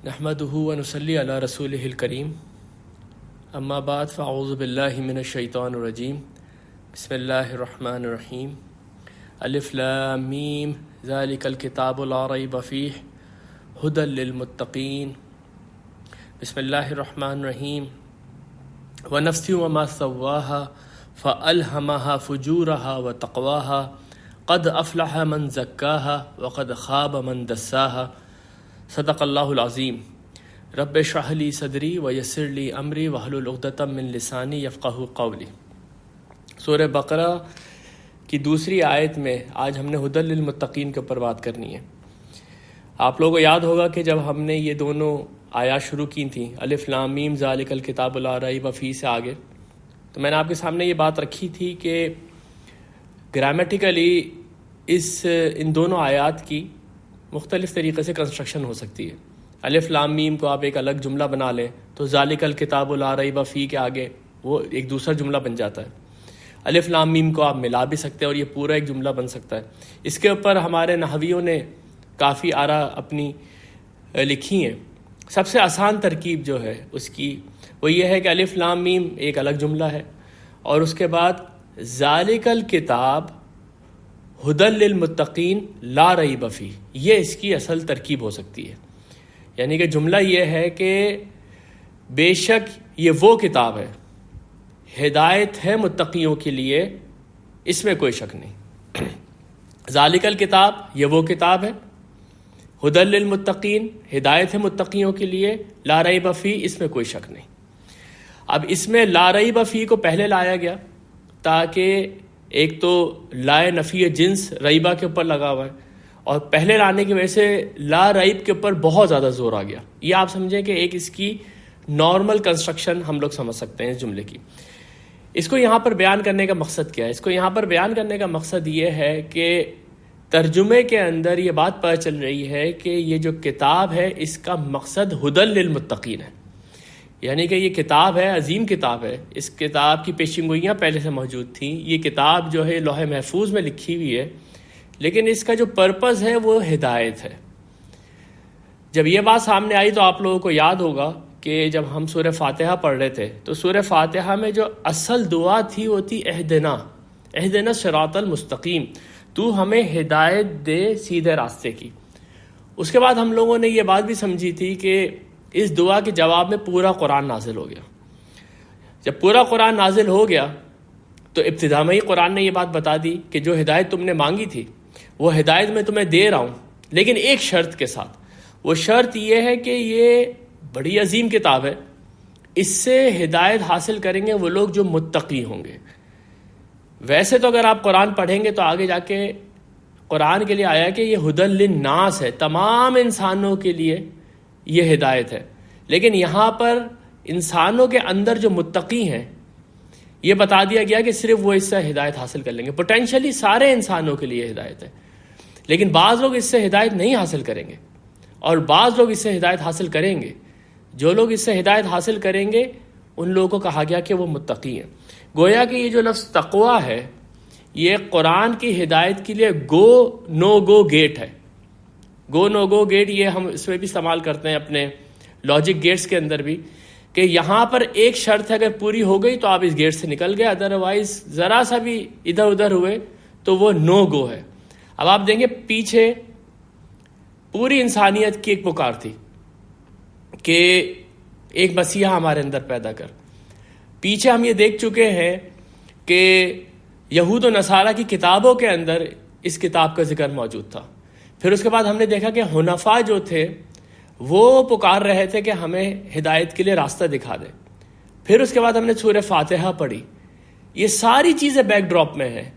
نحمده ونصلي على رسوله الكريم اما بعد فاعوذ بالله من الشیطان الرجیم بسم اللہ الرحمن الرحیم الف لام میم ذلک الکتاب لا ریب فیہ ھدی للمتقین بسم اللہ الرحمن الرحیم ونفس وما سواها فألهمها فجورها وتقواها قد افلح من زکاها وقد خاب من دساها صدق اللہ العظیم رب اشرح لی صدری ویسر لی امری واحلل عقدۃ من لسانی یفقہوا قولی۔ سورہ بقرہ کی دوسری آیت میں آج ہم نے ھدی للمتقین کے اوپر بات کرنی ہے۔ آپ لوگوں کو یاد ہوگا کہ جب ہم نے یہ دونوں آیات شروع کی تھیں الف لام میم ذالک الکتاب لا ریب فیہ سے آگے، تو میں نے آپ کے سامنے یہ بات رکھی تھی کہ گرامیٹیکلی ان دونوں آیات کی مختلف طریقے سے کنسٹرکشن ہو سکتی ہے۔ الف لام میم کو آپ ایک الگ جملہ بنا لیں تو ذالک الکتاب لا ریب فیہ کے آگے وہ ایک دوسرا جملہ بن جاتا ہے۔ الف لام میم کو آپ ملا بھی سکتے ہیں اور یہ پورا ایک جملہ بن سکتا ہے۔ اس کے اوپر ہمارے نحویوں نے کافی آراء اپنی لکھی ہیں۔ سب سے آسان ترکیب جو ہے اس کی وہ یہ ہے کہ الف لام میم ایک الگ جملہ ہے اور اس کے بعد ذالک الکتاب ھدی للمتقین لا ریب فیہ، یہ اس کی اصل ترکیب ہو سکتی ہے۔ یعنی کہ جملہ یہ ہے کہ بے شک یہ وہ کتاب ہے، ہدایت ہے متقیوں کے لیے، اس میں کوئی شک نہیں۔ ذالک الکتاب یہ وہ کتاب ہے، ھدی للمتقین ہدایت ہے متقیوں کے لیے، لا ریب فیہ اس میں کوئی شک نہیں۔ اب اس میں لا ریب فیہ کو پہلے لایا گیا تاکہ ایک تو لائے نفی جنس ریبہ کے اوپر لگا ہوا ہے اور پہلے لانے کی وجہ سے لا ریب کے اوپر بہت زیادہ زور آ گیا۔ یہ آپ سمجھیں کہ ایک اس کی نارمل کنسٹرکشن ہم لوگ سمجھ سکتے ہیں اس جملے کی۔ اس کو یہاں پر بیان کرنے کا مقصد کیا ہے؟ اس کو یہاں پر بیان کرنے کا مقصد یہ ہے کہ ترجمے کے اندر یہ بات پتہ چل رہی ہے کہ یہ جو کتاب ہے اس کا مقصد ھدی للمتقین ہے، یعنی کہ یہ کتاب ہے، عظیم کتاب ہے۔ اس کتاب کی پیشین گوئیاں پہلے سے موجود تھیں۔ یہ کتاب جو ہے لوح محفوظ میں لکھی ہوئی ہے، لیکن اس کا جو پرپز ہے وہ ہدایت ہے۔ جب یہ بات سامنے آئی تو آپ لوگوں کو یاد ہوگا کہ جب ہم سورہ فاتحہ پڑھ رہے تھے تو سورہ فاتحہ میں جو اصل دعا تھی وہ تھی اہدنا الصراط المستقیم، تو ہمیں ہدایت دے سیدھے راستے کی۔ اس کے بعد ہم لوگوں نے یہ بات بھی سمجھی تھی کہ اس دعا کے جواب میں پورا قرآن نازل ہو گیا۔ جب پورا قرآن نازل ہو گیا تو ابتدا میں ہی قرآن نے یہ بات بتا دی کہ جو ہدایت تم نے مانگی تھی وہ ہدایت میں تمہیں دے رہا ہوں، لیکن ایک شرط کے ساتھ۔ وہ شرط یہ ہے کہ یہ بڑی عظیم کتاب ہے، اس سے ہدایت حاصل کریں گے وہ لوگ جو متقی ہوں گے۔ ویسے تو اگر آپ قرآن پڑھیں گے تو آگے جا کے قرآن کے لیے آیا کہ یہ ھدی للناس ہے، تمام انسانوں کے لیے یہ ہدایت ہے، لیکن یہاں پر انسانوں کے اندر جو متقی ہیں یہ بتا دیا گیا کہ صرف وہ اس سے ہدایت حاصل کر لیں گے۔ پوٹینشلی سارے انسانوں کے لیے ہدایت ہے، لیکن بعض لوگ اس سے ہدایت نہیں حاصل کریں گے اور بعض لوگ اس سے ہدایت حاصل کریں گے۔ جو لوگ اس سے ہدایت حاصل کریں گے ان لوگوں کو کہا گیا کہ وہ متقی ہیں۔ گویا کہ یہ جو لفظ تقویٰ ہے یہ قرآن کی ہدایت کے لیے گو نو گو گیٹ ہے۔ گو نو گو گیٹ یہ ہم اس میں بھی استعمال کرتے ہیں اپنے لاجک گیٹس کے اندر بھی، کہ یہاں پر ایک شرط ہے اگر پوری ہو گئی تو آپ اس گیٹ سے نکل گئے، ادروائز ذرا سا بھی ادھر ادھر ہوئے تو وہ نو گو ہے۔ اب آپ دیکھیں پیچھے پوری انسانیت کی ایک پکار تھی کہ ایک مسیحا ہمارے اندر پیدا کر۔ پیچھے ہم یہ دیکھ چکے ہیں کہ یہود و نصارہ کی کتابوں کے اندر اس کتاب کا ذکر موجود تھا۔ پھر اس کے بعد ہم نے دیکھا کہ حنفاء جو تھے وہ پکار رہے تھے کہ ہمیں ہدایت کے لیے راستہ دکھا دے۔ پھر اس کے بعد ہم نے سورہ فاتحہ پڑھی۔ یہ ساری چیزیں بیک ڈراپ میں ہیں،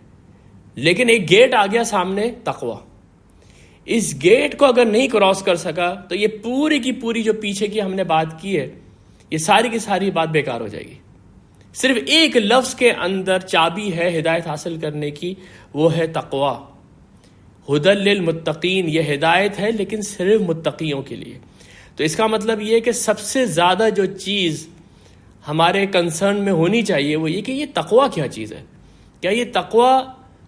لیکن ایک گیٹ آ گیا سامنے، تقویٰ۔ اس گیٹ کو اگر نہیں کراس کر سکا تو یہ پوری کی پوری جو پیچھے کی ہم نے بات کی ہے یہ ساری کی ساری بات بیکار ہو جائے گی۔ صرف ایک لفظ کے اندر چابی ہے ہدایت حاصل کرنے کی، وہ ہے تقویٰ۔ ھدی للمتقین یہ ہدایت ہے لیکن صرف متقیوں کے لیے۔ تو اس کا مطلب یہ کہ سب سے زیادہ جو چیز ہمارے کنسرن میں ہونی چاہیے وہ یہ کہ یہ تقویٰ کیا چیز ہے، کیا یہ تقویٰ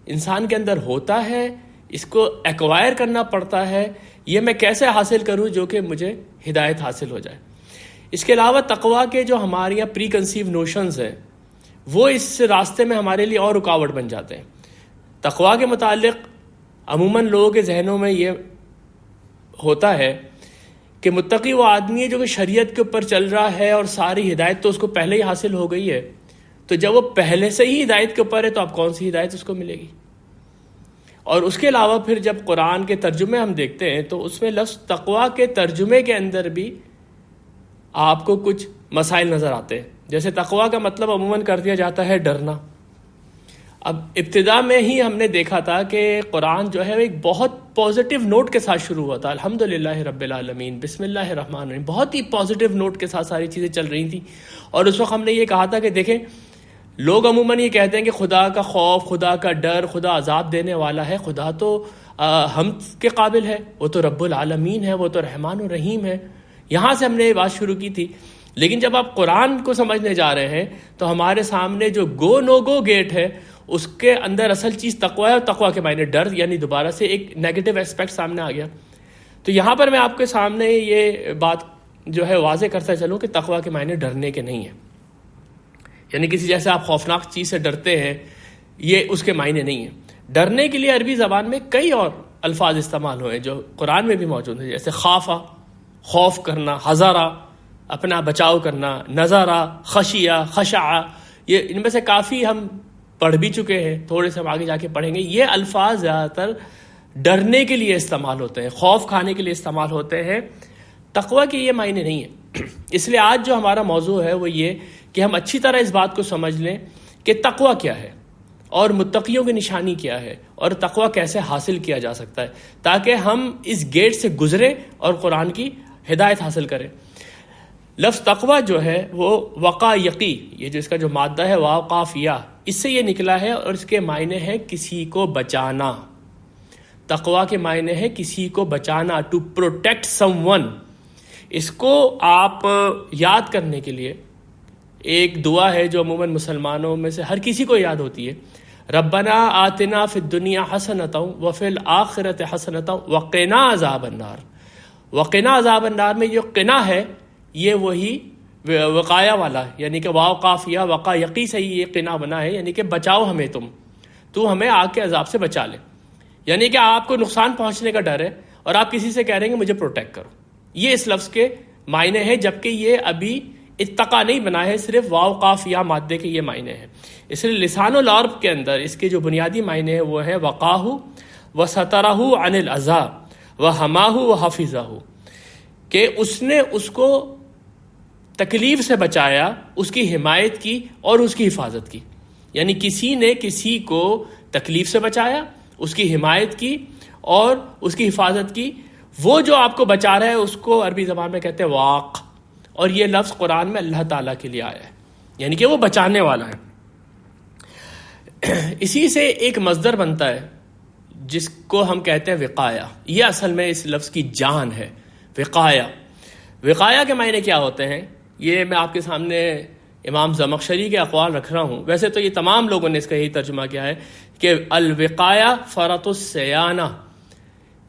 انسان کے اندر ہوتا ہے، اس کو ایکوائر کرنا پڑتا ہے، یہ میں کیسے حاصل کروں جو کہ مجھے ہدایت حاصل ہو جائے. اس کے علاوہ تقویٰ کے جو ہمارے یہاں پری کنسیو نوشنز ہیں وہ اس راستے میں ہمارے لیے اور رکاوٹ بن جاتے ہیں. تقویٰ کے متعلق عموماً لوگوں کے ذہنوں میں یہ ہوتا ہے کہ متقی وہ آدمی ہے جو کہ شریعت کے اوپر چل رہا ہے اور ساری ہدایت تو اس کو پہلے ہی حاصل ہو گئی ہے، تو جب وہ پہلے سے ہی ہدایت کے اوپر ہے تو اب کون سی ہدایت اس کو ملے گی. اور اس کے علاوہ پھر جب قرآن کے ترجمے ہم دیکھتے ہیں تو اس میں لفظ تقویٰ کے ترجمے کے اندر بھی آپ کو کچھ مسائل نظر آتے ہیں. جیسے تقویٰ کا مطلب عموماً کر دیا جاتا ہے ڈرنا. اب ابتدا میں ہی ہم نے دیکھا تھا کہ قرآن جو ہے ایک بہت پازیٹیو نوٹ کے ساتھ شروع ہوا تھا. الحمدللہ رب العالمین، بسم اللہ الرحمن الرحیم، بہت ہی پازیٹیو نوٹ کے ساتھ ساری چیزیں چل رہی تھیں. اور اس وقت ہم نے یہ کہا تھا کہ دیکھیں لوگ عموماً یہ کہتے ہیں کہ خدا کا خوف، خدا کا ڈر، خدا عذاب دینے والا ہے، خدا تو ہم کے قابل ہے، وہ تو رب العالمین ہے، وہ تو رحمان الرحیم ہے. یہاں سے ہم نے یہ بات شروع کی تھی. لیکن جب آپ قرآن کو سمجھنے جا رہے ہیں تو ہمارے سامنے جو گو نو گو گیٹ ہے اس کے اندر اصل چیز تقویٰ ہے، اور تقویٰ کے معنی ڈر، یعنی دوبارہ سے ایک نیگیٹو ایسپیکٹ سامنے آ گیا. تو یہاں پر میں آپ کے سامنے یہ بات جو ہے واضح کرتا چلوں کہ تقویٰ کے معنی ڈرنے کے نہیں ہیں، یعنی کسی جیسے آپ خوفناک چیز سے ڈرتے ہیں یہ اس کے معنی نہیں ہیں. ڈرنے کے لیے عربی زبان میں کئی اور الفاظ استعمال ہوئے جو قرآن میں بھی موجود ہیں، جیسے خافا، خوف کرنا، حذرا، اپنا بچاؤ کرنا، نظرا، خشیہ، خشع. یہ ان میں سے کافی ہم پڑھ بھی چکے ہیں، تھوڑے سے ہم آگے جا کے پڑھیں گے. یہ الفاظ زیادہ تر ڈرنے کے لیے استعمال ہوتے ہیں، خوف کھانے کے لیے استعمال ہوتے ہیں. تقویٰ کے یہ معنی نہیں ہے. اس لیے آج جو ہمارا موضوع ہے وہ یہ کہ ہم اچھی طرح اس بات کو سمجھ لیں کہ تقویٰ کیا ہے اور متقیوں کی نشانی کیا ہے اور تقویٰ کیسے حاصل کیا جا سکتا ہے، تاکہ ہم اس گیٹ سے گزریں اور قرآن کی ہدایت حاصل کریں. لفظ تقویٰ جو ہے وہ وقا یقی، یہ جو اس کا جو مادہ ہے واو قاف یا، اس سے یہ نکلا ہے اور اس کے معنی ہے کسی کو بچانا. تقویٰ کے معنی ہے کسی کو بچانا، ٹو پروٹیکٹ سم ون. اس کو آپ یاد کرنے کے لیے ایک دعا ہے جو عموماً مسلمانوں میں سے ہر کسی کو یاد ہوتی ہے، ربنا آتنا فی الدنیا حسنۃ وفی الآخرۃ حسنۃ وقنا عذاب النار. وقنا عذاب النار میں جو قنا ہے یہ وہی وقایا والا، یعنی کہ واو قاف یا وقا یقی سے ہی یہ قنا بنا ہے، یعنی کہ بچاؤ ہمیں، تو ہمیں آگ کے عذاب سے بچا لے. یعنی کہ آپ کو نقصان پہنچنے کا ڈر ہے اور آپ کسی سے کہہ رہے ہیں کہ مجھے پروٹیکٹ کرو. یہ اس لفظ کے معنی ہے، جبکہ یہ ابھی اتقا نہیں بنا ہے، صرف واو قاف یا مادے کے یہ معنی ہیں. اس لیے لسان العرب کے اندر اس کے جو بنیادی معنی ہے وہ ہے وقاہ و سترہ عن الاذى و حماہ و حفظہ، کہ اس نے اس کو تکلیف سے بچایا، اس کی حمایت کی اور اس کی حفاظت کی. یعنی کسی نے کسی کو تکلیف سے بچایا، اس کی حمایت کی اور اس کی حفاظت کی. وہ جو آپ کو بچا رہا ہے اس کو عربی زبان میں کہتے ہیں واق، اور یہ لفظ قرآن میں اللہ تعالیٰ کے لیے آیا ہے، یعنی کہ وہ بچانے والا ہے. اسی سے ایک مصدر بنتا ہے جس کو ہم کہتے ہیں وقایا. یہ اصل میں اس لفظ کی جان ہے، وقایا. وقایا کے معنی کیا ہوتے ہیں یہ میں آپ کے سامنے امام زمخشری کے اقوال رکھ رہا ہوں. ویسے تو یہ تمام لوگوں نے اس کا یہی ترجمہ کیا ہے کہ الوقایا فرط السیانہ،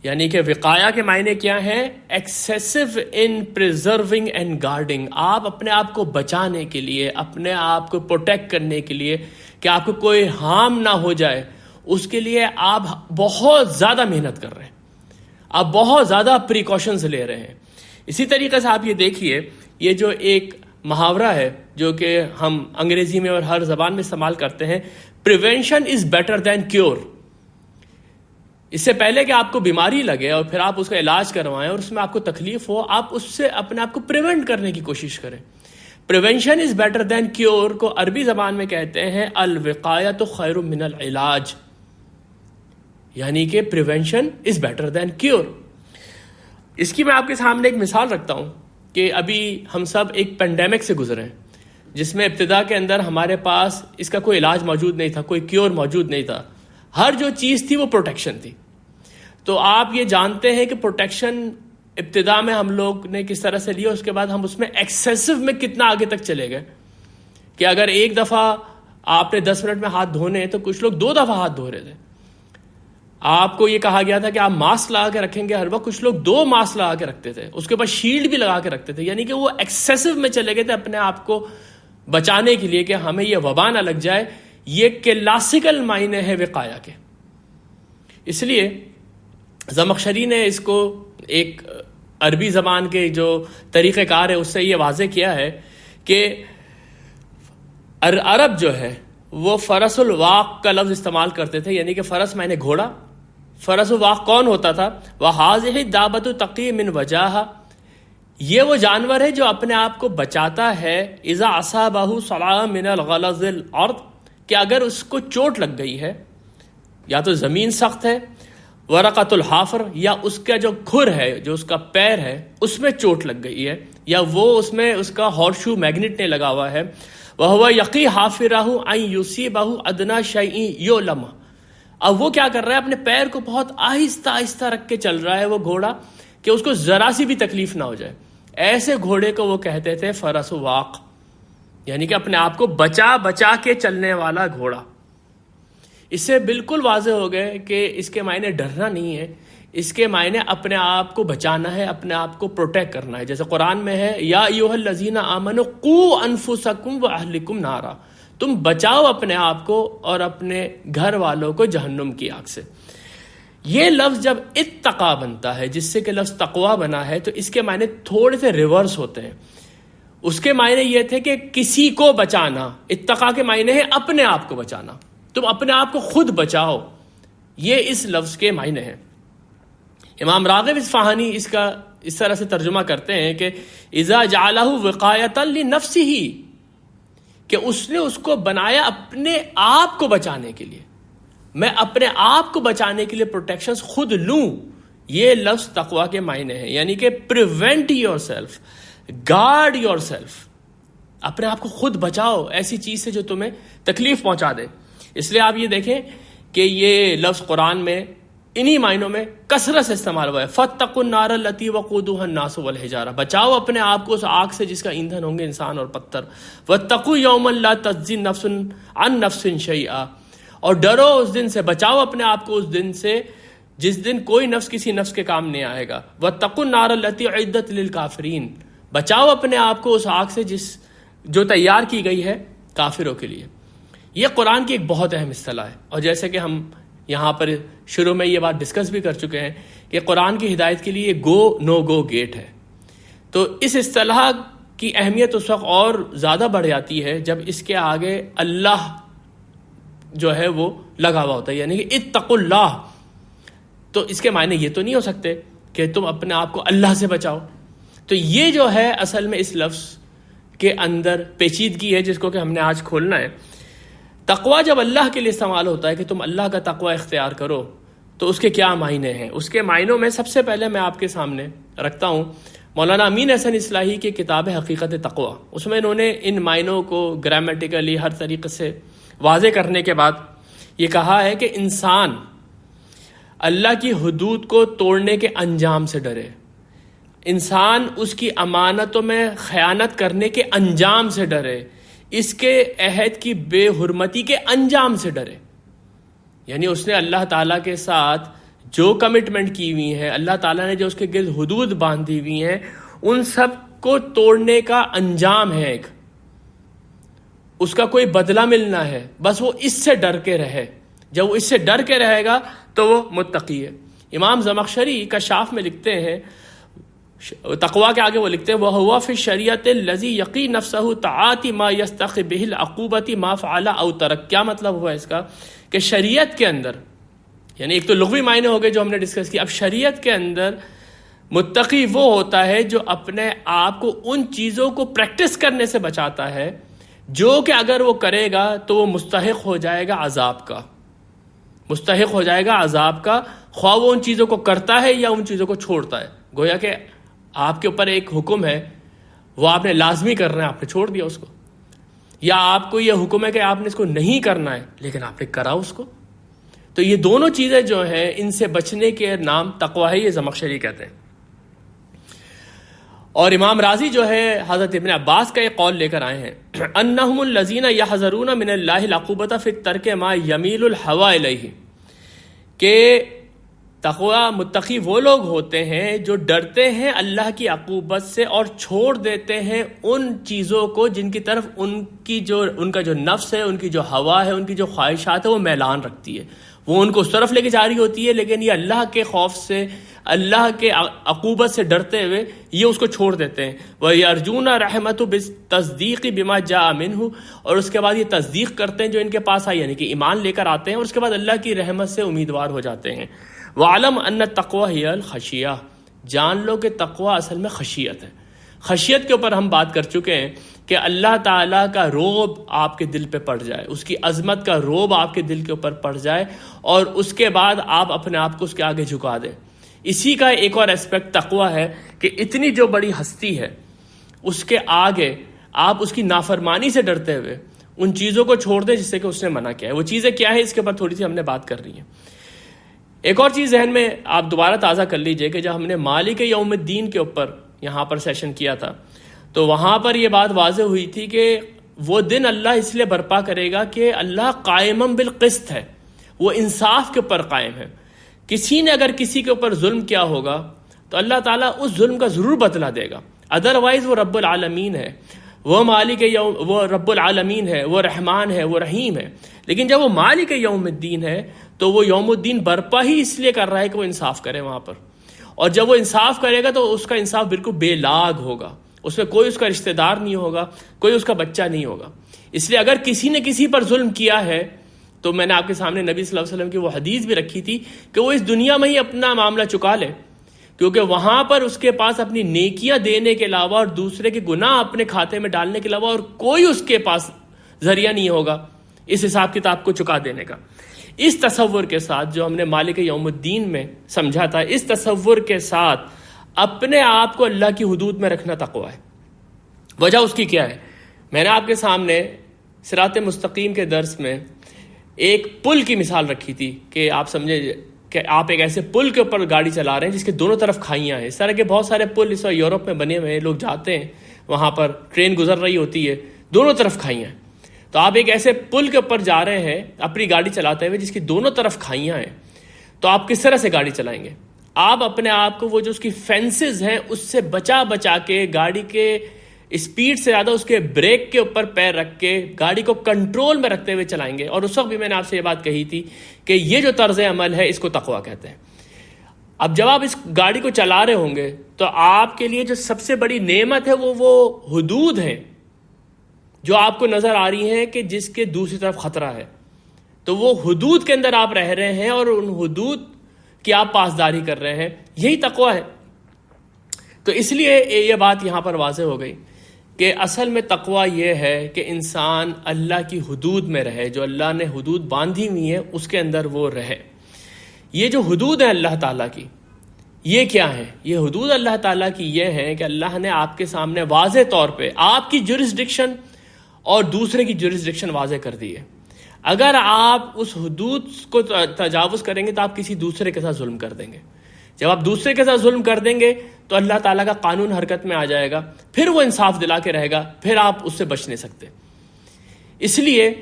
یعنی کہ وقایا کے معنی کیا ہے؟ Excessive in preserving and guarding. آپ اپنے آپ کو بچانے کے لیے، اپنے آپ کو پروٹیکٹ کرنے کے لیے کہ آپ کو کوئی ہارم نہ ہو جائے، اس کے لیے آپ بہت زیادہ محنت کر رہے ہیں، آپ بہت زیادہ پریکاشنز لے رہے ہیں. اسی طریقے سے آپ یہ دیکھیے، یہ جو ایک محاورہ ہے جو کہ ہم انگریزی میں اور ہر زبان میں استعمال کرتے ہیں، prevention is better than cure. اس سے پہلے کہ آپ کو بیماری لگے اور پھر آپ اس کا علاج کروائیں اور اس میں آپ کو تکلیف ہو، آپ اس سے اپنے آپ کو پریونٹ کرنے کی کوشش کریں. Prevention is better than cure کو عربی زبان میں کہتے ہیں الوقایۃ خیر من العلاج، یعنی کہ prevention is better than cure. اس کی میں آپ کے سامنے ایک مثال رکھتا ہوں کہ ابھی ہم سب ایک پینڈیمک سے گزرے ہیں جس میں ابتدا کے اندر ہمارے پاس اس کا کوئی علاج موجود نہیں تھا، کوئی کیور موجود نہیں تھا. ہر جو چیز تھی وہ پروٹیکشن تھی. تو آپ یہ جانتے ہیں کہ پروٹیکشن ابتدا میں ہم لوگ نے کس طرح سے لیا، اس کے بعد ہم اس میں ایکسیسو میں کتنا آگے تک چلے گئے کہ اگر ایک دفعہ آپ نے 10 منٹ میں ہاتھ دھونے تو کچھ لوگ 2 دفعہ ہاتھ دھو رہے تھے. آپ کو یہ کہا گیا تھا کہ آپ ماسک لگا کے رکھیں گے ہر وقت. کچھ لوگ 2 ماسک لگا کے رکھتے تھے, اس کے بعد شیلڈ بھی لگا کے رکھتے تھے, یعنی کہ وہ ایکسیسو میں چلے گئے تھے اپنے آپ کو بچانے کے لیے کہ ہمیں یہ وبا نہ لگ جائے. یہ کلاسیکل معنی ہے وقایا کے. اس لیے زمخشری نے اس کو ایک عربی زبان کے جو طریقہ کار ہے اس سے یہ واضح کیا ہے کہ عرب جو ہے وہ فرس الواق کا لفظ استعمال کرتے تھے, یعنی کہ فرس معنی گھوڑا. فرس الواق کون ہوتا تھا؟ وَهَٰذِهِ الدَّابَّةُ تَقِي مِنْ وَجَاهَا, یہ وہ جانور ہے جو اپنے آپ کو بچاتا ہے اذا اصابہ صلاح من الغلظ الارض, کہ اگر اس کو چوٹ لگ گئی ہے, یا تو زمین سخت ہے, ورقۃ الحافر, یا اس کا جو کھر ہے, جو اس کا پیر ہے, اس میں چوٹ لگ گئی ہے, یا وہ اس میں اس کا ہارس شو میگنیٹ نہیں لگا ہوا ہے. وَهُوَ يَقِي حَافِرَهُ أَن يُصِيبَهُ أَدْنَىٰ شَيْءٍ يُؤْلَمُ, اب وہ کیا کر رہا ہے, اپنے پیر کو بہت آہستہ آہستہ رکھ کے چل رہا ہے وہ گھوڑا کہ اس کو ذرا سی بھی تکلیف نہ ہو جائے. ایسے گھوڑے کو وہ کہتے تھے فرس واق, یعنی کہ اپنے آپ کو بچا بچا کے چلنے والا گھوڑا. اس سے بالکل واضح ہو گئے کہ اس کے معنی ڈرنا نہیں ہے, اس کے معنی اپنے آپ کو بچانا ہے, اپنے آپ کو پروٹیکٹ کرنا ہے. جیسے قرآن میں ہے یا ایھا الذین آمنوا قوا انفسکم واہلکم نارا, تم بچاؤ اپنے آپ کو اور اپنے گھر والوں کو جہنم کی آگ سے. یہ لفظ جب اتقا بنتا ہے, جس سے کہ لفظ تقوا بنا ہے, تو اس کے معنی تھوڑے سے ریورس ہوتے ہیں. اس کے معنی یہ تھے کہ کسی کو بچانا, اتقا کے معنی ہے اپنے آپ کو بچانا, تم اپنے آپ کو خود بچاؤ, یہ اس لفظ کے معنی ہیں. امام راغب اصفہانی اس کا اس طرح سے ترجمہ کرتے ہیں کہ اذا جعلہ وقایۃ لنفسہ, کہ اس نے اس کو بنایا اپنے آپ کو بچانے کے لیے, میں اپنے آپ کو بچانے کے لیے پروٹیکشنز خود لوں. یہ لفظ تقوی کے معنی ہے, یعنی کہ prevent your self, guard your self, اپنے آپ کو خود بچاؤ ایسی چیز سے جو تمہیں تکلیف پہنچا دے. اس لیے آپ یہ دیکھیں کہ یہ لفظ قرآن میں انہی معنوں میں کثرت سے استعمال ہوا ہے. فاتقوا النار التي وقودها الناس والحجارہ, بچاؤ اپنے آپ کو اس آگ سے جس کا ایندھن ہوں گے انسان اور پتھر. واتقوا یوما لا تجزی نفس عن نفس شیئا, اور ڈرو اس دن سے, بچاؤ اپنے آپ کو اس دن سے جس دن کوئی نفس کسی نفس کے کام نہیں آئے گا. واتقوا النار التي اعدت للکافرین, بچاؤ اپنے آپ کو اس آگ سے جو تیار کی گئی ہے کافروں کے لیے. یہ قرآن کی ایک بہت اہم اصطلاح ہے, اور جیسے کہ ہم یہاں پر شروع میں یہ بات ڈسکس بھی کر چکے ہیں کہ قرآن کی ہدایت کے لیے گو نو گو گیٹ ہے. تو اس اصطلاح کی اہمیت اس وقت اور زیادہ بڑھ جاتی ہے جب اس کے آگے اللہ جو ہے وہ لگا ہوا ہوتا ہے, یعنی کہ اتقوا اللہ. تو اس کے معنی یہ تو نہیں ہو سکتے کہ تم اپنے آپ کو اللہ سے بچاؤ. تو یہ جو ہے اصل میں اس لفظ کے اندر پیچیدگی ہے جس کو کہ ہم نے آج کھولنا ہے. تقوی جب اللہ کے لیے استعمال ہوتا ہے کہ تم اللہ کا تقوی اختیار کرو, تو اس کے کیا معنی ہیں؟ اس کے معنوں میں سب سے پہلے میں آپ کے سامنے رکھتا ہوں مولانا امین احسن اصلاحی کی کتاب حقیقت تقوی. اس میں انہوں نے ان معنوں کو گرامیٹیکلی ہر طریقے سے واضح کرنے کے بعد یہ کہا ہے کہ انسان اللہ کی حدود کو توڑنے کے انجام سے ڈرے, انسان اس کی امانتوں میں خیانت کرنے کے انجام سے ڈرے, اس کے عہد کی بے حرمتی کے انجام سے ڈرے. یعنی اس نے اللہ تعالیٰ کے ساتھ جو کمٹمنٹ کی ہوئی ہے, اللہ تعالیٰ نے جو اس کے گرد حدود باندھی ہوئی ہیں, ان سب کو توڑنے کا انجام ہے ایک, اس کا کوئی بدلہ ملنا ہے, بس وہ اس سے ڈر کے رہے. جب وہ اس سے ڈر کے رہے گا تو وہ متقی ہے. امام زمخشری کشاف میں لکھتے ہیں, تقوی کے آگے وہ لکھتے ہیں وَهُوَ فِي الشَّرِيعَةِ الَّذِي يَقِي نَفْسَهُ تَعَاطِ مَا يَسْتَخِي بِهِ الْعُقُوبَةِ مَا فَعَلَ أَوْ تَرَكَ. کیا مطلب ہوا اس کا کہ شریعت کے اندر, یعنی ایک تو لغوی معنی ہو گئے جو ہم نے ڈسکس کیا, اب شریعت کے اندر متقی وہ ہوتا ہے جو اپنے آپ کو ان چیزوں کو پریکٹس کرنے سے بچاتا ہے جو کہ اگر وہ کرے گا تو وہ مستحق ہو جائے گا عذاب کا, مستحق ہو جائے گا عذاب کا, خواہ وہ ان چیزوں کو کرتا ہے یا ان چیزوں کو چھوڑتا ہے. گویا کہ آپ کے اوپر ایک حکم ہے, وہ آپ نے لازمی کرنا ہے, آپ نے چھوڑ دیا اس کو, یا آپ کو یہ حکم ہے کہ آپ نے اس کو نہیں کرنا ہے لیکن آپ نے کرا اس کو. تو یہ دونوں چیزیں جو ہیں ان سے بچنے کے نام تقوی ہے, یہ زمخشری کہتے ہیں. اور امام راضی جو ہے حضرت ابن عباس کا یہ قول لے کر آئے ہیں انہم الذین یحذرون من اللہ العقوبۃ فی الترک ما یمیل الہوی الیہ, کہ تقوی متقی وہ لوگ ہوتے ہیں جو ڈرتے ہیں اللہ کی عقوبت سے اور چھوڑ دیتے ہیں ان چیزوں کو جن کی طرف ان کا جو نفس ہے، ان کی جو ہوا ہے، ان کی جو خواہشات ہے وہ میلان رکھتی ہے، وہ ان کو اس طرف لے کے جا رہی ہوتی ہے، لیکن یہ اللہ کے خوف سے، اللہ کے عقوبت سے ڈرتے ہوئے یہ اس کو چھوڑ دیتے ہیں۔ وَيَرْجُونَ رَحْمَتُ بِالتَّصْدِيقِ بِمَا جَاءَ مِنْهُ، اور اس کے بعد یہ تصدیق کرتے ہیں جو ان کے پاس آئی، یعنی کہ ایمان لے کر آتے ہیں، اور اس کے بعد اللہ کی رحمت سے امیدوار ہو جاتے ہیں۔ وَعَلَمْ أَنَّ التَّقْوَى هِيَ الْخَشِيَّةُ، جان لو کہ تقوی اصل میں خشیت ہے۔ خشیت کے اوپر ہم بات کر چکے ہیں کہ اللہ تعالیٰ کا روب آپ کے دل پہ پڑ جائے، اس کی عظمت کا روب آپ کے دل کے اوپر پڑ جائے، اور اس کے بعد آپ اپنے آپ کو اس کے آگے جھکا دیں۔ اسی کا ایک اور اسپیکٹ تقوی ہے کہ اتنی جو بڑی ہستی ہے اس کے آگے آپ اس کی نافرمانی سے ڈرتے ہوئے ان چیزوں کو چھوڑ دیں جس سے کہ اس نے منع کیا ہے۔ وہ چیزیں کیا ہے اس کے اوپر تھوڑی سی ہم نے بات کر رہی ہے۔ ایک اور چیز ذہن میں آپ دوبارہ تازہ کر لیجئے کہ جب ہم نے مالک یوم الدین کے اوپر یہاں پر سیشن کیا تھا تو وہاں پر یہ بات واضح ہوئی تھی کہ وہ دن اللہ اس لیے برپا کرے گا کہ اللہ قائم بالقسط ہے، وہ انصاف کے اوپر قائم ہے۔ کسی نے اگر کسی کے اوپر ظلم کیا ہوگا تو اللہ تعالیٰ اس ظلم کا ضرور بدلہ دے گا، ادروائز وہ رب العالمین ہے، وہ مالک یوم، وہ رب العالمین ہے، وہ رحمان ہے، وہ رحیم ہے۔ لیکن جب وہ مالک یوم الدین ہے تو وہ یوم الدین برپا ہی اس لیے کر رہا ہے کہ وہ انصاف کرے وہاں پر، اور جب وہ انصاف کرے گا تو اس کا انصاف بالکل بے لاگ ہوگا، اس میں کوئی اس کا رشتہ دار نہیں ہوگا، کوئی اس کا بچہ نہیں ہوگا۔ اس لیے اگر کسی نے کسی پر ظلم کیا ہے تو میں نے آپ کے سامنے نبی صلی اللہ علیہ وسلم کی وہ حدیث بھی رکھی تھی کہ وہ اس دنیا میں ہی اپنا معاملہ چکا لے، کیونکہ وہاں پر اس کے پاس اپنی نیکیاں دینے کے علاوہ اور دوسرے کے گناہ اپنے کھاتے میں ڈالنے کے علاوہ اور کوئی اس کے پاس ذریعہ نہیں ہوگا اس حساب کتاب کو چکا دینے کا۔ اس تصور کے ساتھ جو ہم نے مالک یوم الدین میں سمجھا تھا، اس تصور کے ساتھ اپنے آپ کو اللہ کی حدود میں رکھنا تقوی ہے۔ وجہ اس کی کیا ہے؟ میں نے آپ کے سامنے صراط مستقیم کے درس میں ایک پل کی مثال رکھی تھی کہ آپ سمجھے کہ آپ ایک ایسے پل کے اوپر گاڑی چلا رہے ہیں جس کے دونوں طرف کھائیاں ہیں۔ اس طرح کے بہت سارے پل اس وقت یورپ میں بنے ہوئے ہیں، لوگ جاتے ہیں وہاں پر، ٹرین گزر رہی ہوتی ہے، دونوں طرف کھائیاں ہیں۔ تو آپ ایک ایسے پل کے اوپر جا رہے ہیں اپنی گاڑی چلاتے ہوئے جس کی دونوں طرف کھائیاں ہیں، تو آپ کس طرح سے گاڑی چلائیں گے؟ آپ اپنے آپ کو وہ جو اس کی فینسز ہیں اس سے بچا بچا کے، گاڑی کے اسپیڈ سے زیادہ اس کے بریک کے اوپر پیر رکھ کے گاڑی کو کنٹرول میں رکھتے ہوئے چلائیں گے۔ اور اس وقت بھی میں نے آپ سے یہ بات کہی تھی کہ یہ جو طرز عمل ہے اس کو تقویٰ کہتے ہیں۔ اب جب آپ اس گاڑی کو چلا رہے ہوں گے تو آپ کے لیے جو سب سے بڑی نعمت ہے وہ حدود ہیں جو آپ کو نظر آ رہی ہیں کہ جس کے دوسری طرف خطرہ ہے، تو وہ حدود کے اندر آپ رہ رہے ہیں اور ان حدود کی آپ پاسداری کر رہے ہیں، یہی تقویٰ ہے۔ تو اس لیے یہ بات یہاں پر واضح ہو گئی کہ اصل میں تقویٰ یہ ہے کہ انسان اللہ کی حدود میں رہے، جو اللہ نے حدود باندھی ہوئی ہیں اس کے اندر وہ رہے۔ یہ جو حدود ہیں اللہ تعالیٰ کی، یہ کیا ہیں؟ یہ حدود اللہ تعالیٰ کی یہ ہیں کہ اللہ نے آپ کے سامنے واضح طور پہ آپ کی جورسڈکشن اور دوسرے کی جورسڈکشن واضح کر دی ہے۔ اگر آپ اس حدود کو تجاوز کریں گے تو آپ کسی دوسرے کے ساتھ ظلم کر دیں گے۔ جب آپ دوسرے کے ساتھ ظلم کر دیں گے تو اللہ تعالیٰ کا قانون حرکت میں آ جائے گا، پھر وہ انصاف دلا کے رہے گا، پھر آپ اس سے بچ نہیں سکتے۔ اس لیے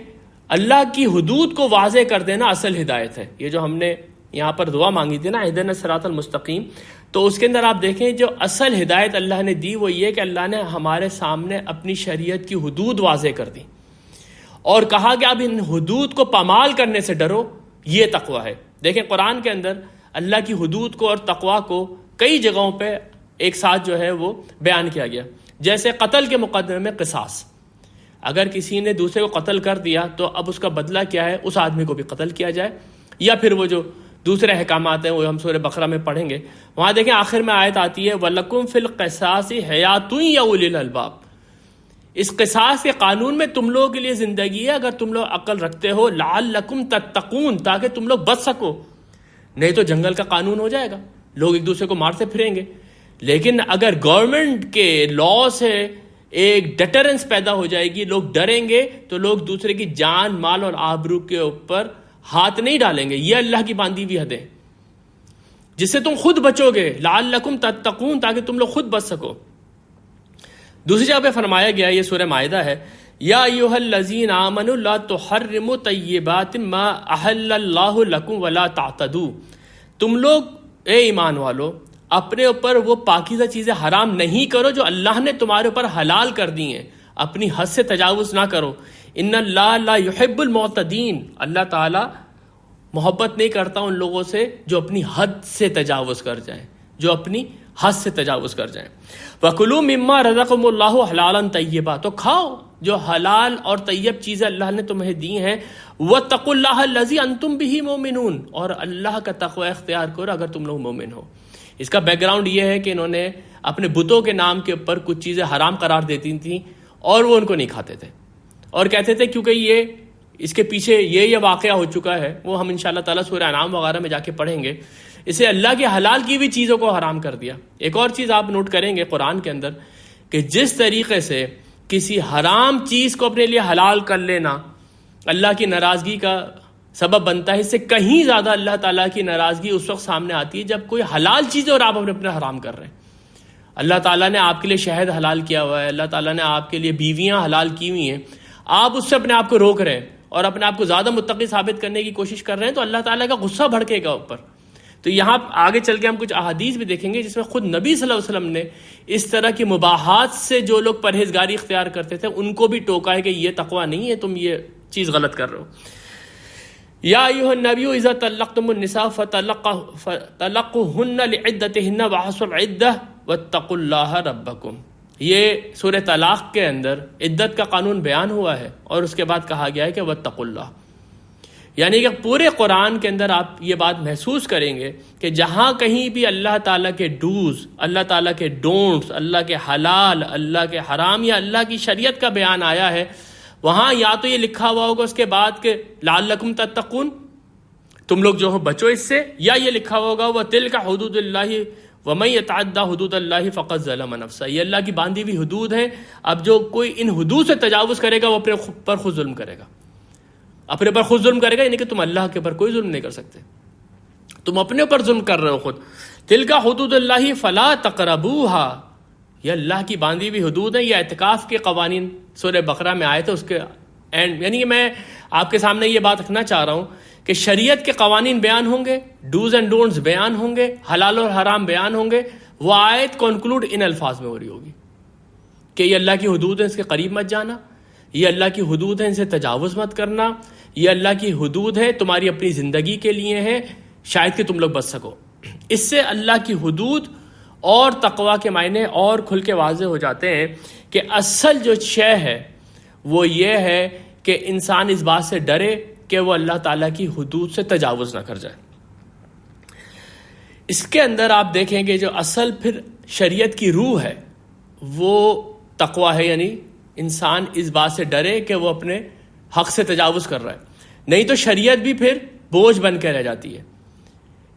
اللہ کی حدود کو واضح کر دینا اصل ہدایت ہے۔ یہ جو ہم نے یہاں پر دعا مانگی تھی نا، اہدنا الصراط المستقیم، تو اس کے اندر آپ دیکھیں جو اصل ہدایت اللہ نے دی وہ یہ کہ اللہ نے ہمارے سامنے اپنی شریعت کی حدود واضح کر دی اور کہا کہ اب ان حدود کو پامال کرنے سے ڈرو، یہ تقویٰ ہے۔ دیکھیں قرآن کے اندر اللہ کی حدود کو اور تقویٰ کو کئی جگہوں پہ ایک ساتھ جو ہے وہ بیان کیا گیا، جیسے قتل کے مقدمے میں قصاص۔ اگر کسی نے دوسرے کو قتل کر دیا تو اب اس کا بدلہ کیا ہے؟ اس آدمی کو بھی قتل کیا جائے، یا پھر وہ جو دوسرے احکامات ہیں وہ ہم سورہ بقرہ میں پڑھیں گے، وہاں دیکھیں آخر میں آیت آتی ہے وَلَكُمْ فِي الْقِصَاصِ حَيَاتٌ يَا أُولِي الْأَلْبَابِ، اس قصاص کے قانون میں تم لوگوں کے لیے زندگی ہے اگر تم لوگ عقل رکھتے ہو، لعلکم تتقون، تاکہ تم لوگ بچ سکو، نہیں تو جنگل کا قانون ہو جائے گا، لوگ ایک دوسرے کو مارتے پھریں گے۔ لیکن اگر گورنمنٹ کے لا سے ایک ڈیٹرنس پیدا ہو جائے گی، لوگ ڈریں گے تو لوگ دوسرے کی جان، مال اور آبرو کے اوپر ہاتھ نہیں ڈالیں گے۔ یہ اللہ کی باندھی ہوئی حدیں جس سے تم خود بچو گے، لعلکم تتقون، تاکہ تم لوگ خود بچ سکو۔ دوسری جگہ پہ فرمایا گیا، یہ سورہ مائدہ ہے، یا ایھا الذین آمنوا لا تحرموا طیبات ما احل اللہ لکم ولا تعتدوا، تم لوگ اے ایمان والو اپنے اوپر وہ پاکیزہ چیزیں حرام نہیں کرو جو اللہ نے تمہارے اوپر حلال کر دی ہیں، اپنی حد سے تجاوز نہ کرو. ان اللہ لا يحب المعتدین، اللہ تعالی محبت نہیں کرتا ان لوگوں سے جو اپنی حد سے تجاوز کر جائیں، جو اپنی حد سے تجاوز کر جائیں. وَكُلُوا مِمَّا رَزَقَكُمُ اللَّهُ حَلَالًا طَيِّبًا، تو کھاؤ جو حلال اور طیب چیزیں اللہ نے تمہیں دی ہیں. وَاتَّقُوا اللَّهَ الَّذِي أَنْتُمْ بِهِ مُؤْمِنُونَ، اور اللہ کا تقوی اختیار کرو اگر تم لوگ مومن ہو. اس کا بیک گراؤنڈ یہ ہے کہ انہوں نے اپنے بتوں کے نام کے اوپر کچھ چیزیں حرام قرار دیتی تھیں اور وہ ان کو نہیں کھاتے تھے، اور کہتے تھے کیونکہ یہ اس کے پیچھے یہ واقعہ ہو چکا ہے، وہ ہم انشاءاللہ تعالیٰ سورہ انعام وغیرہ میں جا کے پڑھیں گے. اسے اللہ کے حلال کی بھی چیزوں کو حرام کر دیا. ایک اور چیز آپ نوٹ کریں گے قرآن کے اندر کہ جس طریقے سے کسی حرام چیز کو اپنے لیے حلال کر لینا اللہ کی ناراضگی کا سبب بنتا ہے، اس سے کہیں زیادہ اللہ تعالیٰ کی ناراضگی اس وقت سامنے آتی ہے جب کوئی حلال چیز اور آپ اپنے حرام کر رہے ہیں. اللہ تعالیٰ نے آپ کے لیے شہد حلال کیا ہوا ہے، اللہ تعالیٰ نے آپ کے لیے بیویاں حلال کی ہوئی ہیں، آپ اس سے اپنے آپ کو روک رہے ہیں اور اپنے آپ کو زیادہ متقی ثابت کرنے کی کوشش کر رہے ہیں، تو اللہ تعالیٰ کا غصہ بھڑکے گا اوپر. تو یہاں آگے چل کے ہم کچھ احادیث بھی دیکھیں گے جس میں خود نبی صلی اللہ علیہ وسلم نے اس طرح کی مباحات سے جو لوگ پرہیزگاری اختیار کرتے تھے ان کو بھی ٹوکا ہے کہ یہ تقویٰ نہیں ہے، تم یہ چیز غلط کر رہے ہو. یا ایھا النبی اذا طلقتم النساء فطلقوهن لعدتهن واحصوا العدة واتقوا اللہ ربکم. یہ سورہ طلاق کے اندر عدت کا قانون بیان ہوا ہے اور اس کے بعد کہا گیا ہے کہ واتقوا اللہ، یعنی کہ پورے قرآن کے اندر آپ یہ بات محسوس کریں گے کہ جہاں کہیں بھی اللہ تعالیٰ کے ڈوز، اللہ تعالیٰ کے ڈونٹس، اللہ کے حلال، اللہ کے حرام یا اللہ کی شریعت کا بیان آیا ہے، وہاں یا تو یہ لکھا ہوا ہوگا اس کے بعد کہ لعلکم تتقون، تم لوگ جو ہو بچو اس سے، یا یہ لکھا ہوگا وَتِلْكَ حُدُودُ اللَّهِ وَمَن يَتَعَدَّ حُدُودَ اللَّهِ فَقَدْ ظَلَمَ نَفْسَهُ. یہ اللہ کی باندھی ہوئی حدود ہیں، اب جو کوئی ان حدود سے تجاوز کرے گا وہ اپنے پر خود ظلم کرے گا، اپنے پر خود ظلم کرے گا، یعنی کہ تم اللہ کے اوپر کوئی ظلم نہیں کر سکتے، تم اپنے اوپر ظلم کر رہے ہو خود. تِلْكَ حُدُودُ اللَّهِ فَلَا تَقْرَبُوهَا، یہ اللہ کی باندھی ہوئی حدود ہیں. یہ اعتکاف کے قوانین سورہ بقرہ میں آئے تھے، اس کے اینڈ، یعنی کہ میں آپ کے سامنے یہ بات رکھنا چاہ رہا ہوں کہ شریعت کے قوانین بیان ہوں گے، ڈوز اینڈ ڈونٹس بیان ہوں گے، حلال اور حرام بیان ہوں گے. وہ آیت کنکلوڈ ان الفاظ میں ہو رہی ہوگی کہ یہ اللہ کی حدود ہیں، اس کے قریب مت جانا، یہ اللہ کی حدود ہیں، ان سے تجاوز مت کرنا، یہ اللہ کی حدود ہے تمہاری اپنی زندگی کے لیے ہے، شاید کہ تم لوگ بچ سکو. اس سے اللہ کی حدود اور تقویٰ کے معنی اور کھل کے واضح ہو جاتے ہیں کہ اصل جو شے ہے وہ یہ ہے کہ انسان اس بات سے ڈرے کہ وہ اللہ تعالیٰ کی حدود سے تجاوز نہ کر جائے. اس کے اندر آپ دیکھیں کہ جو اصل پھر شریعت کی روح ہے وہ تقویٰ ہے، یعنی انسان اس بات سے ڈرے کہ وہ اپنے حق سے تجاوز کر رہا ہے، نہیں تو شریعت بھی پھر بوجھ بن کے رہ جاتی ہے.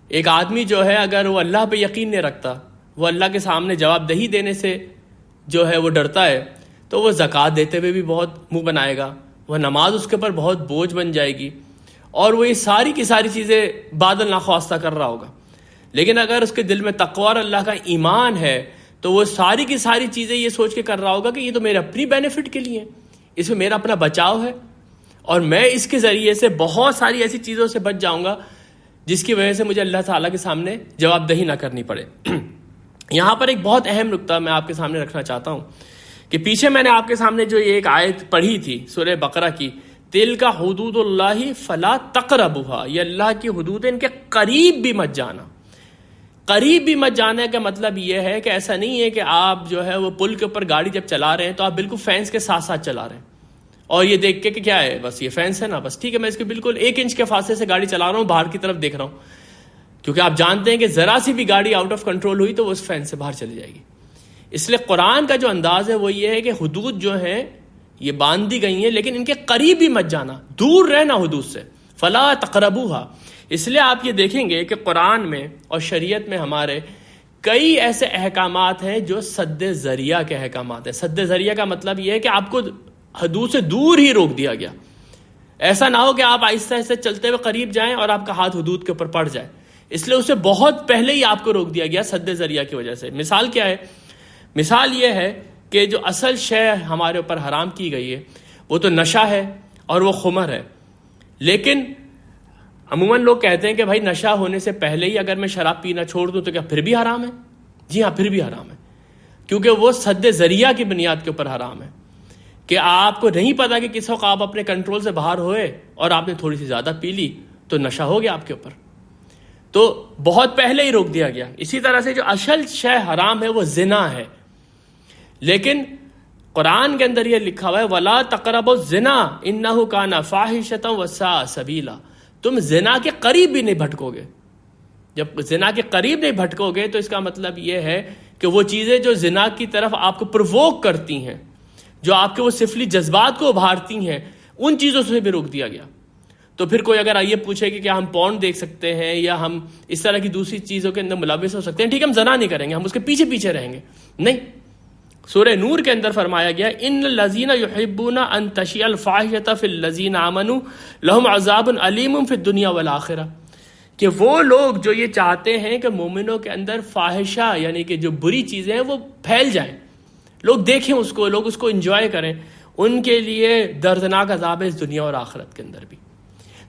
ایک آدمی جو ہے اگر وہ اللہ پہ یقین نہیں رکھتا، وہ اللہ کے سامنے جواب دہی دینے سے جو ہے وہ ڈرتا ہے، تو وہ زکوٰۃ دیتے ہوئے بھی بہت منہ بنائے گا، وہ نماز اس کے اوپر بہت بوجھ بن جائے گی، اور وہ یہ ساری کی ساری چیزیں بادل ناخواستہ کر رہا ہوگا. لیکن اگر اس کے دل میں تقویٰ اور اللہ کا ایمان ہے تو وہ ساری کی ساری چیزیں یہ سوچ کے کر رہا ہوگا کہ یہ تو میرے اپنی بینیفٹ کے لیے ہے، اس میں میرا اپنا بچاؤ ہے، اور میں اس کے ذریعے سے بہت ساری ایسی چیزوں سے بچ جاؤں گا جس کی وجہ سے مجھے اللہ تعالیٰ کے سامنے جواب دہی نہ کرنی پڑے. یہاں پر ایک بہت اہم نقطہ میں آپ کے سامنے رکھنا چاہتا ہوں کہ پیچھے میں نے آپ کے سامنے جو ایک آیت پڑھی تھی سورہ بقرہ کی، تِلْكَ حُدُودُ اللَّهِ فَلَا تَقْرَبُوهَا، یہ اللہ کی حدود ہیں، ان کے قریب بھی مت جانا. قریب بھی مت جانے کا مطلب یہ ہے کہ ایسا نہیں ہے کہ آپ جو ہے وہ پل کے اوپر گاڑی جب چلا رہے ہیں تو آپ بالکل فینس کے ساتھ ساتھ چلا رہے ہیں اور یہ دیکھ کے کہ کیا ہے، بس یہ فینس ہے نا، بس ٹھیک ہے، میں اس کے بالکل 1 انچ کے فاصلے سے گاڑی چلا رہا ہوں، باہر کی طرف دیکھ رہا ہوں، کیونکہ آپ جانتے ہیں کہ ذرا سی بھی گاڑی آؤٹ آف کنٹرول ہوئی تو وہ اس فینس سے باہر چلی جائے گی. اس لیے قرآن کا جو انداز ہے وہ یہ ہے کہ حدود جو ہیں یہ باندھی گئی ہیں لیکن ان کے قریب بھی مت جانا، دور رہنا حدود سے. فلا تقربوها. اس لیے آپ یہ دیکھیں گے کہ قرآن میں اور شریعت میں ہمارے کئی ایسے احکامات ہیں جو سد ذریعہ کے احکامات ہیں. سد ذریعہ کا مطلب یہ ہے کہ آپ کو حدود سے دور ہی روک دیا گیا. ایسا نہ ہو کہ آپ آہستہ آہستہ چلتے ہوئے قریب جائیں اور آپ کا ہاتھ حدود کے اوپر پڑ جائے، اس لیے اسے بہت پہلے ہی آپ کو روک دیا گیا سد ذریعہ کی وجہ سے. مثال کیا ہے؟ مثال یہ ہے کہ جو اصل شے ہمارے اوپر حرام کی گئی ہے وہ تو نشہ ہے اور وہ خمر ہے. لیکن عموماً لوگ کہتے ہیں کہ بھائی نشہ ہونے سے پہلے ہی اگر میں شراب پینا چھوڑ دوں تو کیا پھر بھی حرام ہے؟ جی ہاں، پھر بھی حرام ہے، کیونکہ وہ سد ذریعہ کی بنیاد کے اوپر حرام ہے کہ آپ کو نہیں پتا کہ کس وقت آپ اپنے کنٹرول سے باہر ہوئے اور آپ نے تھوڑی سی زیادہ پی لی تو نشہ ہو گیا آپ کے اوپر. تو بہت پہلے ہی روک دیا گیا. اسی طرح سے جو اصل شے حرام ہے وہ زنا ہے، لیکن قرآن کے اندر یہ لکھا ہوا ہے وَلَا تَقْرَبُوا الزِّنَا إِنَّهُ كَانَ فَاحِشَةً وَسَاءَ سَبِيلًا. تم زنا کے قریب بھی نہیں بھٹکو گے. جب زنا کے قریب نہیں بھٹکو گے تو اس کا مطلب یہ ہے کہ وہ چیزیں جو زنا کی طرف آپ کو پرووک کرتی ہیں، جو آپ کے وہ سفلی جذبات کو ابھارتی ہیں، ان چیزوں سے بھی روک دیا گیا. تو پھر کوئی اگر یہ پوچھے کہ کیا ہم پورن دیکھ سکتے ہیں یا ہم اس طرح کی دوسری چیزوں کے اندر ملوث ہو سکتے ہیں، ٹھیک ہے، ہم زنا نہیں کریں گے، ہم اس کے پیچھے پیچھے رہیں گے، نہیں. سورہ نور کے اندر فرمایا گیا ان الذین یحبون ان تشیع الفاحشۃ فی الذین آمنوا لہم عذاب علیم فی الدنیا والآخرہ، کہ وہ لوگ جو یہ چاہتے ہیں کہ مومنوں کے اندر فاحشہ یعنی کہ جو بری چیزیں ہیں وہ پھیل جائیں، لوگ دیکھیں اس کو، لوگ اس کو انجوائے کریں، ان کے لیے دردناک عذاب ہے اس دنیا اور آخرت کے اندر بھی.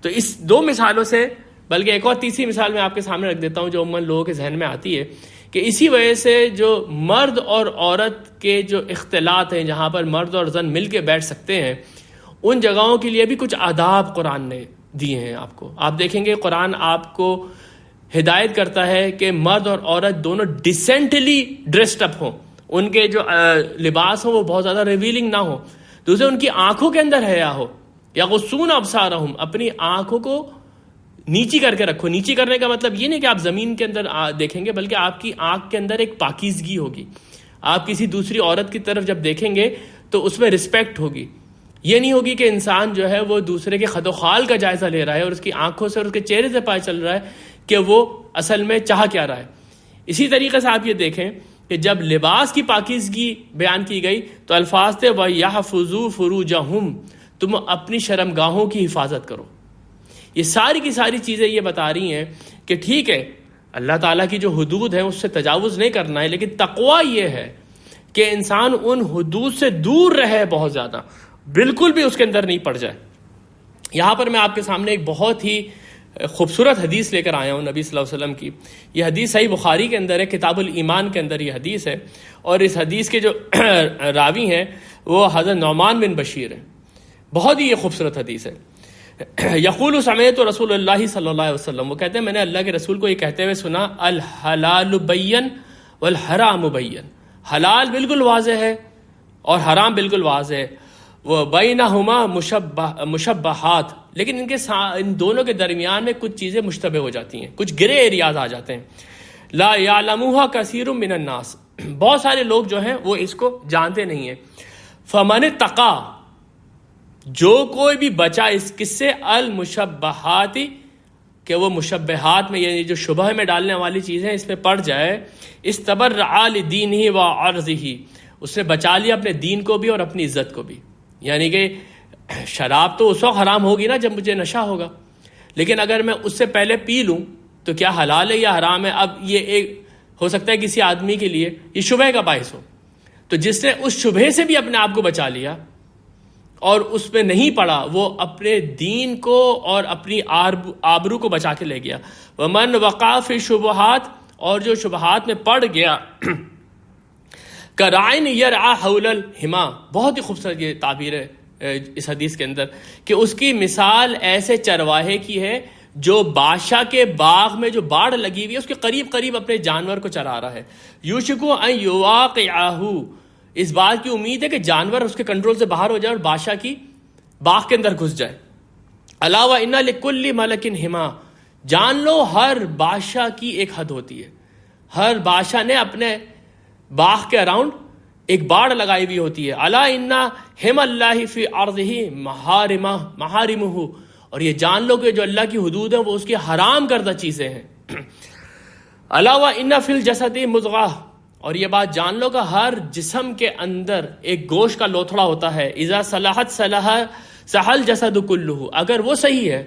تو اس دو مثالوں سے، بلکہ ایک اور تیسری مثال میں آپ کے سامنے رکھ دیتا ہوں جو عموماً لوگوں کے ذہن میں آتی ہے کہ اسی وجہ سے جو مرد اور عورت کے جو اختلاط ہیں، جہاں پر مرد اور زن مل کے بیٹھ سکتے ہیں، ان جگہوں کے لیے بھی کچھ آداب قرآن نے دیے ہیں آپ کو. آپ دیکھیں گے قرآن آپ کو ہدایت کرتا ہے کہ مرد اور عورت دونوں ڈیسنٹلی ڈریسڈ اپ ہوں، ان کے جو لباس ہوں وہ بہت زیادہ ریویلنگ نہ ہو. دوسرے ان کی آنکھوں کے اندر حیا ہو، یغضون ابصارہم، اپنی آنکھوں کو نیچی کر کے رکھو. نیچی کرنے کا مطلب یہ نہیں کہ آپ زمین کے اندر دیکھیں گے، بلکہ آپ کی آنکھ کے اندر ایک پاکیزگی ہوگی. آپ کسی دوسری عورت کی طرف جب دیکھیں گے تو اس میں رسپیکٹ ہوگی. یہ نہیں ہوگی کہ انسان جو ہے وہ دوسرے کے خد و خال کا جائزہ لے رہا ہے اور اس کی آنکھوں سے اور اس کے چہرے سے پتہ چل رہا ہے کہ وہ اصل میں چاہ کیا رہا ہے. اسی طریقے سے آپ یہ دیکھیں کہ جب لباس کی پاکیزگی بیان کی گئی تو الفاظ تھے وَيَحْفَظُوا فُرُوجَهُمْ، تم اپنی شرمگاہوں کی حفاظت کرو. یہ ساری کی ساری چیزیں یہ بتا رہی ہیں کہ ٹھیک ہے اللہ تعالیٰ کی جو حدود ہیں اس سے تجاوز نہیں کرنا ہے، لیکن تقوی یہ ہے کہ انسان ان حدود سے دور رہے، بہت زیادہ بالکل بھی اس کے اندر نہیں پڑ جائے. یہاں پر میں آپ کے سامنے ایک بہت ہی خوبصورت حدیث لے کر آیا ہوں نبی صلی اللہ علیہ وسلم کی. یہ حدیث صحیح بخاری کے اندر ہے، کتاب الایمان کے اندر یہ حدیث ہے، اور اس حدیث کے جو راوی ہیں وہ حضرت نعمان بن بشیر ہیں. بہت ہی یہ خوبصورت حدیث ہے. یقول سمعت رسول اللہ صلی اللہ علیہ وسلم، وہ کہتے ہیں میں نے اللہ کے رسول کو یہ کہتے ہوئے سنا الحلال بین والحرام بین، حلال بالکل واضح ہے اور حرام بالکل واضح ہے. وہ بینہما مشبہات، لیکن ان دونوں کے درمیان میں کچھ چیزیں مشتبہ ہو جاتی ہیں، کچھ گرے ایریاز آ جاتے ہیں. لا یعلمھا کثیر من الناس، بہت سارے لوگ جو ہیں وہ اس کو جانتے نہیں ہیں. فمن اتقی، جو کوئی بھی بچا اس کس سے، المشبہات، کہ وہ مشبہات میں یعنی جو شبہ میں ڈالنے والی چیزیں اس میں پڑ جائے، استبرأ لدینہ وعرضہ، اس نے بچا لیا اپنے دین کو بھی اور اپنی عزت کو بھی. یعنی کہ شراب تو اس وقت حرام ہوگی نا جب مجھے نشہ ہوگا، لیکن اگر میں اس سے پہلے پی لوں تو کیا حلال ہے یا حرام ہے؟ اب یہ ایک ہو سکتا ہے کسی آدمی کے لیے یہ شبہ کا باعث ہو، تو جس نے اس شبہ سے بھی اپنے آپ کو بچا لیا اور اس پہ نہیں پڑا، وہ اپنے دین کو اور اپنی آبرو کو بچا کے لے گیا. ومن وقع فی شبہات، اور جو شبہات میں پڑ گیا، کرائن یرعی حول الحما، بہت ہی خوبصورت یہ تعبیر ہے اس حدیث کے اندر کہ اس کی مثال ایسے چرواہے کی ہے جو بادشاہ کے باغ میں جو باڑ لگی ہوئی ہے اس کے قریب قریب اپنے جانور کو چرا رہا ہے. یوشکو ان یواقعہ، اس بات کی امید ہے کہ جانور اس کے کنٹرول سے باہر ہو جائے اور بادشاہ کی باغ کے اندر گھس جائے. الا وان لکل ملک حما، جان لو ہر بادشاہ کی ایک حد ہوتی ہے. ہر بادشاہ نے اپنے باغ کے اراؤنڈ ایک باڑ لگائی ہوئی ہوتی ہے. الا ان حم اللہ فی ارضہ محارمہ، اور یہ جان لو کہ جو اللہ کی حدود ہیں وہ اس کی حرام کردہ چیزیں ہیں. الا وان فی الجسد مضغہ، اور یہ بات جان لو کہ ہر جسم کے اندر ایک گوشت کا لوتھڑا ہوتا ہے. اذا صلحت صح الجسد کلہ، اگر وہ صحیح ہے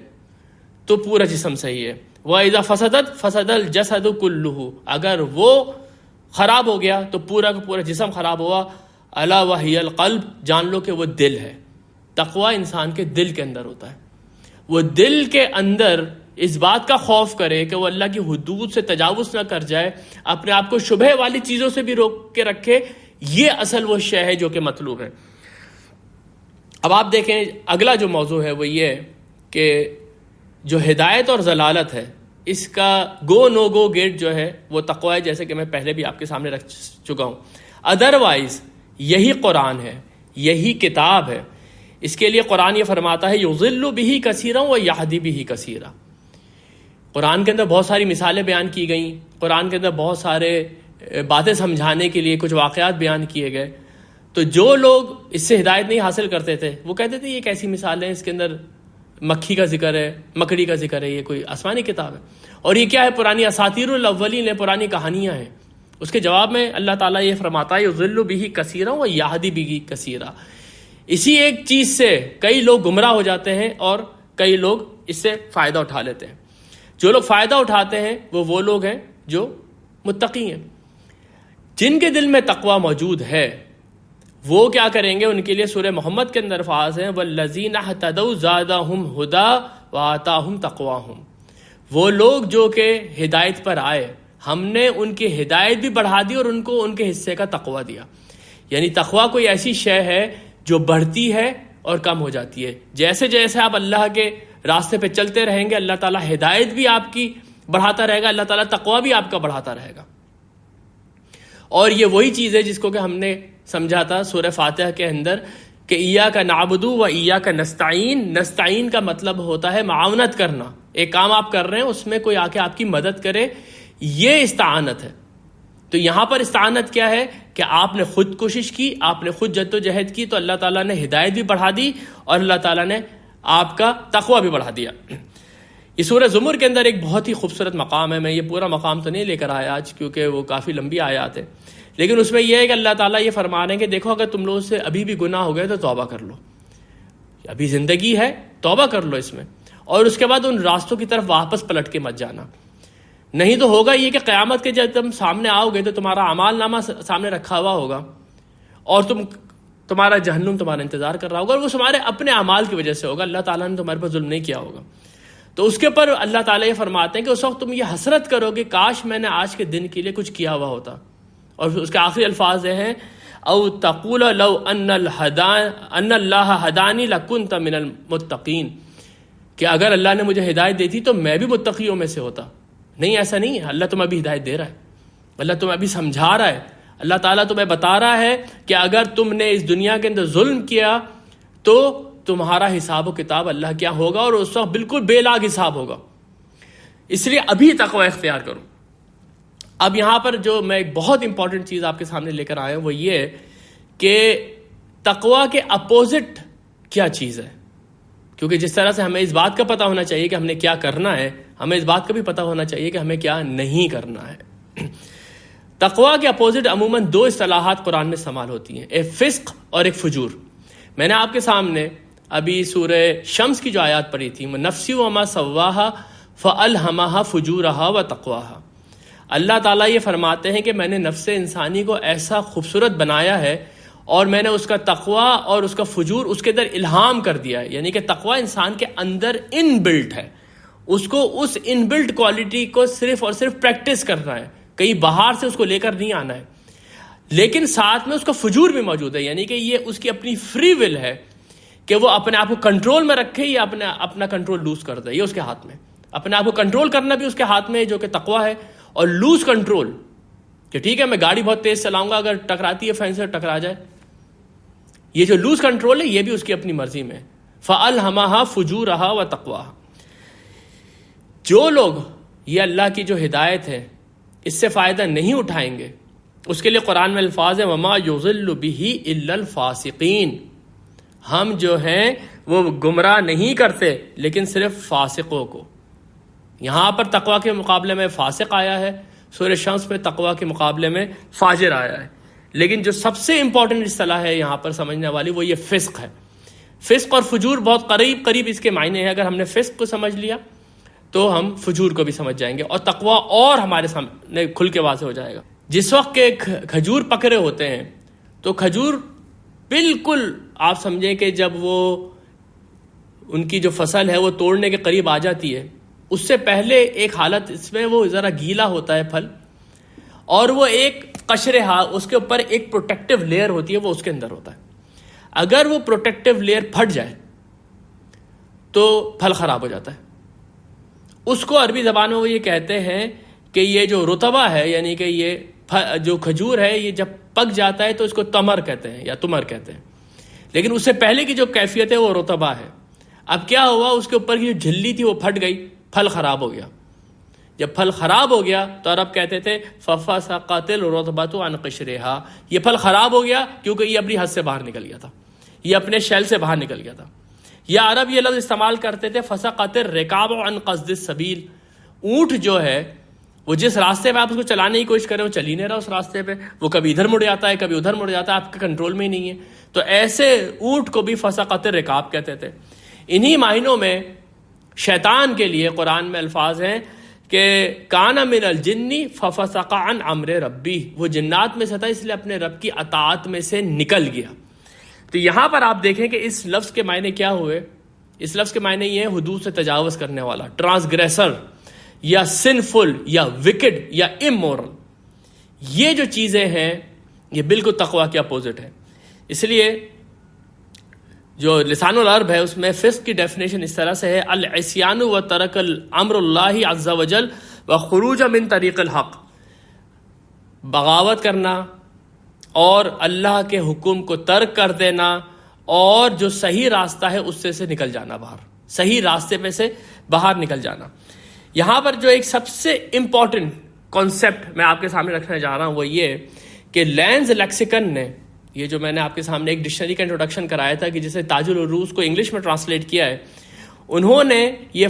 تو پورا جسم صحیح ہے. واذا فسدت فسد الجسد کلہ، اگر وہ خراب ہو گیا تو پورا کا پورا جسم خراب ہوا. الا وہی القلب، جان لو کہ وہ دل ہے. تقوی انسان کے دل کے اندر ہوتا ہے. وہ دل کے اندر اس بات کا خوف کرے کہ وہ اللہ کی حدود سے تجاوز نہ کر جائے، اپنے آپ کو شبہ والی چیزوں سے بھی روک کے رکھے. یہ اصل وہ شے ہے جو کہ مطلوب ہے. اب آپ دیکھیں اگلا جو موضوع ہے وہ یہ کہ جو ہدایت اور ضلالت ہے اس کا گو نو گو گیٹ جو ہے وہ تقوی ہے، جیسے کہ میں پہلے بھی آپ کے سامنے رکھ چکا ہوں. ادروائز یہی قرآن ہے، یہی کتاب ہے. اس کے لیے قرآن یہ فرماتا ہے یضل بہ کثیرا و یہدی بہ کثیرا. قرآن کے اندر بہت ساری مثالیں بیان کی گئیں، قرآن کے اندر بہت سارے باتیں سمجھانے کے لیے کچھ واقعات بیان کیے گئے. تو جو لوگ اس سے ہدایت نہیں حاصل کرتے تھے وہ کہتے تھے یہ کیسی مثال ہے، اس کے اندر مکھی کا ذکر ہے، مکڑی کا ذکر ہے، یہ کوئی آسمانی کتاب ہے، اور یہ کیا ہے، پرانی اساطیر الاولین ہے، پرانی کہانیاں ہیں. اس کے جواب میں اللہ تعالیٰ یہ فرماتا ہے یضل بہ کثیرا و یہدی بہ کثیرا. اسی ایک چیز سے کئی لوگ گمراہ ہو جاتے ہیں اور کئی لوگ اس سے فائدہ اٹھا لیتے ہیں. جو لوگ فائدہ اٹھاتے ہیں وہ لوگ ہیں جو متقی ہیں، جن کے دل میں تقوی موجود ہے. وہ کیا کریں گے؟ ان کے لیے سورہ محمد کے اندر الفاظ ہیں والذین اہتدوا زادہم ہدی وآتاہم تقواہم. وہ لوگ جو کہ ہدایت پر آئے، ہم نے ان کی ہدایت بھی بڑھا دی اور ان کو ان کے حصے کا تقوی دیا. یعنی تقوی کوئی ایسی شے ہے جو بڑھتی ہے اور کم ہو جاتی ہے. جیسے جیسے آپ اللہ کے راستے پہ چلتے رہیں گے اللہ تعالیٰ ہدایت بھی آپ کی بڑھاتا رہے گا، اللہ تعالیٰ تقوی بھی آپ کا بڑھاتا رہے گا. اور یہ وہی چیز ہے جس کو کہ ہم نے سمجھا تھا سورہ فاتحہ کے اندر کہ ایاک نعبد و ایاک نستعین. نستعین کا مطلب ہوتا ہے معاونت کرنا. ایک کام آپ کر رہے ہیں اس میں کوئی آ کے آپ کی مدد کرے، یہ استعانت ہے. تو یہاں پر استعانت کیا ہے کہ آپ نے خود کوشش کی، آپ نے خود جد و جہد کی، تو اللہ تعالیٰ نے ہدایت بھی بڑھا دی اور اللہ تعالیٰ نے آپ کا تقوی بھی بڑھا دیا. یہ سورہ زمر کے اندر ایک بہت ہی خوبصورت مقام ہے. میں یہ پورا مقام تو نہیں لے کر آیا آج کیونکہ وہ کافی لمبی آیات ہے، لیکن اس میں یہ ہے کہ اللہ تعالیٰ یہ فرما رہے ہیں کہ دیکھو اگر تم لوگوں سے ابھی بھی گناہ ہو گئے تو توبہ کر لو. ابھی زندگی ہے، توبہ کر لو اس میں، اور اس کے بعد ان راستوں کی طرف واپس پلٹ کے مت جانا. نہیں تو ہوگا یہ کہ قیامت کے جب تم سامنے آؤ گے تو تمہارا اعمال نامہ سامنے رکھا ہوا ہوگا اور تمہارا جہنم تمہارا انتظار کر رہا ہوگا، اور وہ تمہارے اپنے اعمال کی وجہ سے ہوگا. اللہ تعالیٰ نے تمہارے پر ظلم نہیں کیا ہوگا. تو اس کے پر اللہ تعالیٰ یہ فرماتے ہیں کہ اس وقت تم یہ حسرت کرو گے کاش میں نے آج کے دن کے لیے کچھ کیا ہوا ہوتا. اور اس کے آخری الفاظ یہ ہیں او تقول لو ان اللہ ہدانی لکنت من المتقین، کہ اگر اللہ نے مجھے ہدایت دی تھی تو میں بھی متقیوں میں سے ہوتا. نہیں، ایسا نہیں ہے. اللہ تمہیں ابھی ہدایت دے رہا ہے، اللہ تمہیں ابھی سمجھا رہا ہے. اللہ تعالیٰ تمہیں بتا رہا ہے کہ اگر تم نے اس دنیا کے اندر ظلم کیا تو تمہارا حساب و کتاب اللہ کیا ہوگا، اور اس وقت بالکل بے لاگ حساب ہوگا. اس لیے ابھی تقوی اختیار کرو. اب یہاں پر جو میں ایک بہت امپورٹنٹ چیز آپ کے سامنے لے کر آیا ہوں وہ یہ کہ تقوی کے اپوزٹ کیا چیز ہے. کیونکہ جس طرح سے ہمیں اس بات کا پتہ ہونا چاہیے کہ ہم نے کیا کرنا ہے، ہمیں اس بات کا بھی پتہ ہونا چاہیے کہ ہمیں کیا نہیں کرنا ہے. تقوی کے اپوزٹ عموماً دو اصطلاحات قرآن میں استعمال ہوتی ہیں، ایک فسق اور ایک فجور. میں نے آپ کے سامنے ابھی سورہ شمس کی جو آیات پڑھی تھی، نفسی وما سواہا فالہمہا فجورہا وتقواہا. اللہ تعالیٰ یہ فرماتے ہیں کہ میں نے نفس انسانی کو ایسا خوبصورت بنایا ہے اور میں نے اس کا تقوی اور اس کا فجور اس کے اندر الہام کر دیا ہے. یعنی کہ تقوی انسان کے اندر ان بلٹ ہے، اس کو اس ان بلٹ کوالٹی کو صرف اور صرف پریکٹس کرنا ہے، کہیں باہر سے اس کو لے کر نہیں آنا ہے. لیکن ساتھ میں اس کا فجور بھی موجود ہے، یعنی کہ یہ اس کی اپنی فری ول ہے کہ وہ اپنے آپ کو کنٹرول میں رکھے یا اپنا کنٹرول لوز کر دے. یہ اس کے ہاتھ میں، اپنے آپ کو کنٹرول کرنا بھی اس کے ہاتھ میں ہے جو کہ تقوی ہے، اور لوز کنٹرول کہ ٹھیک ہے میں گاڑی بہت تیز چلاؤں گا، اگر ٹکراتی ہے فینس سے ٹکرا جائے. یہ جو لوز کنٹرول ہے یہ بھی اس کی اپنی مرضی میں. فَأَلْهَمَهَا فُجُورَهَا وَتَقْوَاهَا. جو لوگ یہ اللہ کی جو ہدایت ہے اس سے فائدہ نہیں اٹھائیں گے، اس کے لیے قرآن میں الفاظ ہیں وَمَا يُضِلُّ بِهِ إِلَّا الْفَاسِقِينَ. ہم جو ہیں وہ گمراہ نہیں کرتے لیکن صرف فاسقوں کو. یہاں پر تقوی کے مقابلے میں فاسق آیا ہے، سورہ شمس میں تقوی کے مقابلے میں فاجر آیا ہے. لیکن جو سب سے امپورٹنٹ اصطلاح ہے یہاں پر سمجھنے والی وہ یہ فسق ہے. فسق اور فجور بہت قریب اس کے معنی ہیں. اگر ہم نے فسق کو سمجھ لیا تو ہم فجور کو بھی سمجھ جائیں گے اور تقوی اور ہمارے سامنے کھل کے واضح ہو جائے گا. جس وقت کے کھجور پکڑے ہوتے ہیں تو کھجور بالکل آپ سمجھیں کہ جب وہ ان کی جو فصل ہے وہ توڑنے کے قریب آ جاتی ہے، اس سے پہلے ایک حالت اس میں وہ ذرا گیلا ہوتا ہے پھل، اور وہ ایک قشر اس کے اوپر ایک پروٹیکٹیو لیئر ہوتی ہے، وہ اس کے اندر ہوتا ہے. اگر وہ پروٹیکٹیو لیئر پھٹ جائے تو پھل خراب ہو جاتا ہے. اس کو عربی زبان میں وہ یہ کہتے ہیں کہ یہ جو رتبہ ہے، یعنی کہ یہ جو کھجور ہے، یہ جب پک جاتا ہے تو اس کو تمر کہتے ہیں یا تمر کہتے ہیں، لیکن اس سے پہلے کی جو کیفیت ہے وہ رتبہ ہے. اب کیا ہوا، اس کے اوپر کی جو جھلی تھی وہ پھٹ گئی، پھل خراب ہو گیا. جب پھل خراب ہو گیا تو عرب کہتے تھے فَفَسَقَتِ الرُّطْبَةُ عَنْ قِشْرِهَا، یہ پھل خراب ہو گیا کیونکہ یہ اپنی حد سے باہر نکل گیا تھا، یہ اپنے شیل سے باہر نکل گیا تھا. یا عرب یہ لفظ استعمال کرتے تھے فَسَقَتِ الرِّكَابُ عَنْ قَصْدِ السَّبِيلِ، اونٹ جو ہے وہ جس راستے پہ آپ اس کو چلانے کی کوشش کریں وہ چل ہی نہیں رہا اس راستے پہ، وہ کبھی ادھر مڑ جاتا ہے کبھی ادھر مڑ جاتا ہے، آپ کے کنٹرول میں ہی نہیں ہے. تو ایسے اونٹ کو بھی فَسَقَتِ الرِّكَاب کہتے تھے. انہی معنوں میں شیطان کے لیے قرآن میں الفاظ ہیں کہ کان من الجن ففسق عن امر ربی، وہ جنات میں سے تھا اس لیے اپنے رب کی اطاعت میں سے نکل گیا. تو یہاں پر آپ دیکھیں کہ اس لفظ کے معنی کیا ہوئے. اس لفظ کے معنی یہ ہے حدود سے تجاوز کرنے والا، ٹرانسگریسر یا سنفل یا وکڈ یا امورل. یہ جو چیزیں ہیں یہ بالکل تقوی کے اپوزٹ ہے. اس لیے جو لسان العرب ہے اس میں فسق کی ڈیفینیشن اس طرح سے ہے العصیان و ترک الامر اللہ عز وجل و خروج من طریق الحق، بغاوت کرنا اور اللہ کے حکم کو ترک کر دینا اور جو صحیح راستہ ہے اس سے نکل جانا باہر، صحیح راستے میں سے باہر نکل جانا. یہاں پر جو ایک سب سے امپورٹنٹ کانسیپٹ میں آپ کے سامنے رکھنے جا رہا ہوں وہ یہ کہ لینز لیکسیکن نے، یہ جو میں نے آپ کے سامنے ایک ڈکشنری کا انٹروڈکشن کرایا تھا کہ جسے تاج العروض کو انگلش میں ٹرانسلیٹ کیا ہے، انہوں نے یہ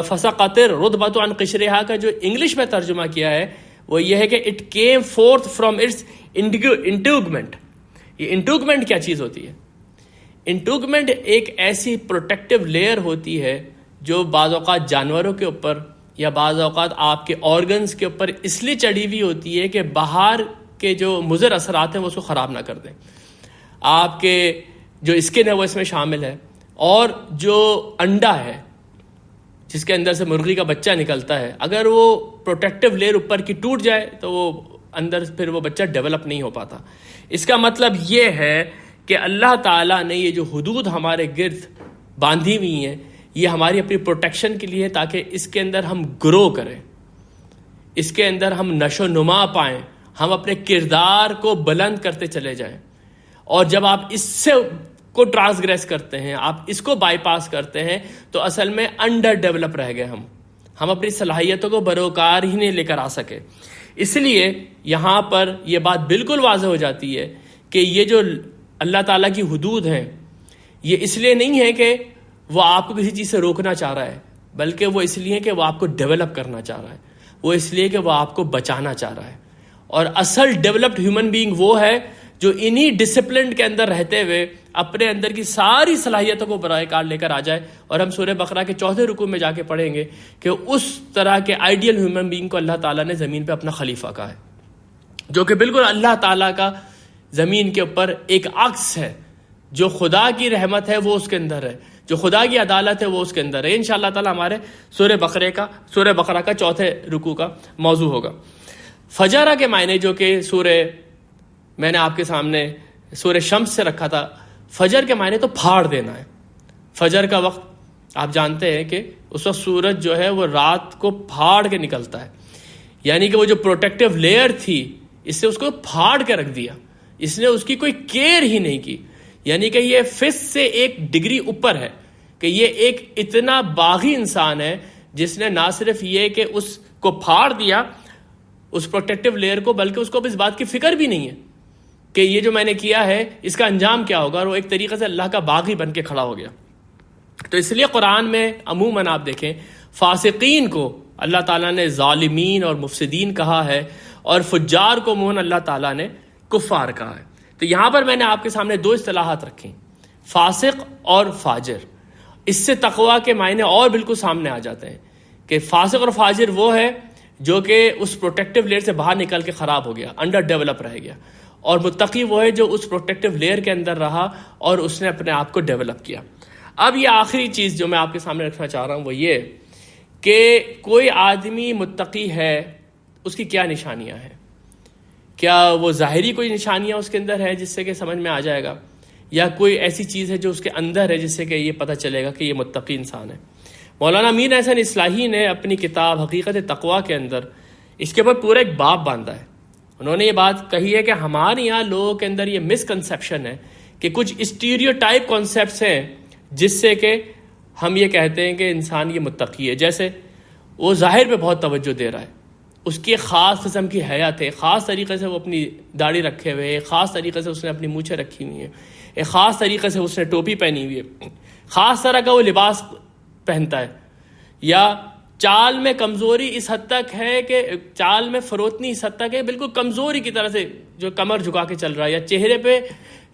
فسقت الرطبۃ عن قشرہا کا جو انگلش میں ترجمہ کیا ہے وہ یہ ہے کہ it came forth from its integument. یہ انٹوگمنٹ کیا چیز ہوتی ہے؟ انٹوگمنٹ ایک ایسی پروٹیکٹیو لیئر ہوتی ہے جو بعض اوقات جانوروں کے اوپر یا بعض اوقات آپ کے آرگنز کے اوپر اس لیے چڑھی ہوئی ہوتی ہے کہ باہر کے جو مضر اثرات ہیں وہ اس کو خراب نہ کر دیں. آپ کے جو اسکن ہے وہ اس میں شامل ہے، اور جو انڈا ہے جس کے اندر سے مرغی کا بچہ نکلتا ہے، اگر وہ پروٹیکٹیو لیئر اوپر کی ٹوٹ جائے تو وہ اندر پھر وہ بچہ ڈیولپ نہیں ہو پاتا. اس کا مطلب یہ ہے کہ اللہ تعالیٰ نے یہ جو حدود ہمارے گرد باندھی ہوئی ہیں یہ ہماری اپنی پروٹیکشن کے لیے، تاکہ اس کے اندر ہم گرو کریں، اس کے اندر ہم نشو نما پائیں، ہم اپنے کردار کو بلند کرتے چلے جائیں. اور جب آپ اس سے کو ٹرانسگریس کرتے ہیں، آپ اس کو بائی پاس کرتے ہیں تو اصل میں انڈر ڈیولپ رہ گئے ہم اپنی صلاحیتوں کو بروکار ہی نہیں لے کر آ سکے. اس لیے یہاں پر یہ بات بالکل واضح ہو جاتی ہے کہ یہ جو اللہ تعالیٰ کی حدود ہیں یہ اس لیے نہیں ہے کہ وہ آپ کو کسی چیز سے روکنا چاہ رہا ہے، بلکہ وہ اس لیے کہ وہ آپ کو ڈیولپ کرنا چاہ رہا ہے، وہ اس لیے کہ وہ آپ کو بچانا چاہ رہا ہے. اور اصل ڈیولپڈ ہیومن بینگ وہ ہے جو انہی ڈسپلن کے اندر رہتے ہوئے اپنے اندر کی ساری صلاحیتوں کو برائے کار لے کر آ جائے. اور ہم سورہ بقرہ کے 4 رکوع میں جا کے پڑھیں گے کہ اس طرح کے آئیڈیل ہیومن بینگ کو اللہ تعالیٰ نے زمین پہ اپنا خلیفہ کہا ہے، جو کہ بالکل اللہ تعالیٰ کا زمین کے اوپر ایک عکس ہے. جو خدا کی رحمت ہے وہ اس کے اندر ہے، جو خدا کی عدالت ہے وہ اس کے اندر ہے. انشاءاللہ تعالیٰ ہمارے سورہ بقرہ کا 4 رکوع کا موضوع ہوگا. فجرہ کے معنی جو کہ میں نے آپ کے سامنے سورہ شمس سے رکھا تھا، فجر کے معنی تو پھاڑ دینا ہے. فجر کا وقت آپ جانتے ہیں کہ اس وقت سورج جو ہے وہ رات کو پھاڑ کے نکلتا ہے، یعنی کہ وہ جو پروٹیکٹیو لیئر تھی اس نے اس کو پھاڑ کے رکھ دیا، اس نے اس کی کوئی کیئر ہی نہیں کی. یعنی کہ یہ فس سے ایک ڈگری اوپر ہے کہ یہ ایک اتنا باغی انسان ہے جس نے نہ صرف یہ کہ اس کو پھاڑ دیا اس پروٹیکٹیو لیئر کو، بلکہ اس کو اب اس بات کی فکر بھی نہیں ہے کہ یہ جو میں نے کیا ہے اس کا انجام کیا ہوگا، اور وہ ایک طریقے سے اللہ کا باغی بن کے کھڑا ہو گیا. تو اس لیے قرآن میں عموماً آپ دیکھیں فاسقین کو اللہ تعالیٰ نے ظالمین اور مفسدین کہا ہے، اور فجار کو عموماً اللہ تعالیٰ نے کفار کہا ہے. تو یہاں پر میں نے آپ کے سامنے 2 اصطلاحات رکھی، فاسق اور فاجر. اس سے تقوی کے معنی اور بالکل سامنے آ جاتے ہیں کہ فاسق اور فاجر وہ ہے جو کہ اس پروٹیکٹیو لیئر سے باہر نکل کے خراب ہو گیا، انڈر ڈیولپ رہ گیا. اور متقی وہ ہے جو اس پروٹیکٹیو لیئر کے اندر رہا اور اس نے اپنے آپ کو ڈیولپ کیا۔ اب یہ آخری چیز جو میں آپ کے سامنے رکھنا چاہ رہا ہوں وہ یہ کہ کوئی آدمی متقی ہے، اس کی کیا نشانیاں ہیں؟ کیا وہ ظاہری کوئی نشانیاں اس کے اندر ہے جس سے کہ سمجھ میں آ جائے گا، یا کوئی ایسی چیز ہے جو اس کے اندر ہے جس سے کہ یہ پتہ چلے گا کہ یہ متقی انسان ہے؟ مولانا امین احسن اصلاحی نے اپنی کتاب حقیقت تقویٰ کے اندر اس کے اوپر پورا ایک باب باندھا ہے۔ انہوں نے یہ بات کہی ہے کہ ہمارے یہاں لوگوں کے اندر یہ مسکنسیپشن ہے کہ کچھ اسٹیریوٹائپ کانسیپٹس ہیں جس سے کہ ہم یہ کہتے ہیں کہ انسان یہ متقی ہے، جیسے وہ ظاہر پہ بہت توجہ دے رہا ہے، اس کی ایک خاص قسم کی حیات ہے، خاص طریقے سے وہ اپنی داڑھی رکھے ہوئے، ایک خاص طریقے سے اس نے اپنی مونچھیں رکھی ہوئی ہیں، ایک خاص طریقے سے اس نے ٹوپی پہنی ہوئی ہے، خاص طرح کا وہ لباس پہنتا ہے، یا چال میں کمزوری اس حد تک ہے کہ چال میں فروتنی اس حد تک ہے بالکل کمزوری کی طرح سے جو کمر جھکا کے چل رہا ہے، یا چہرے پہ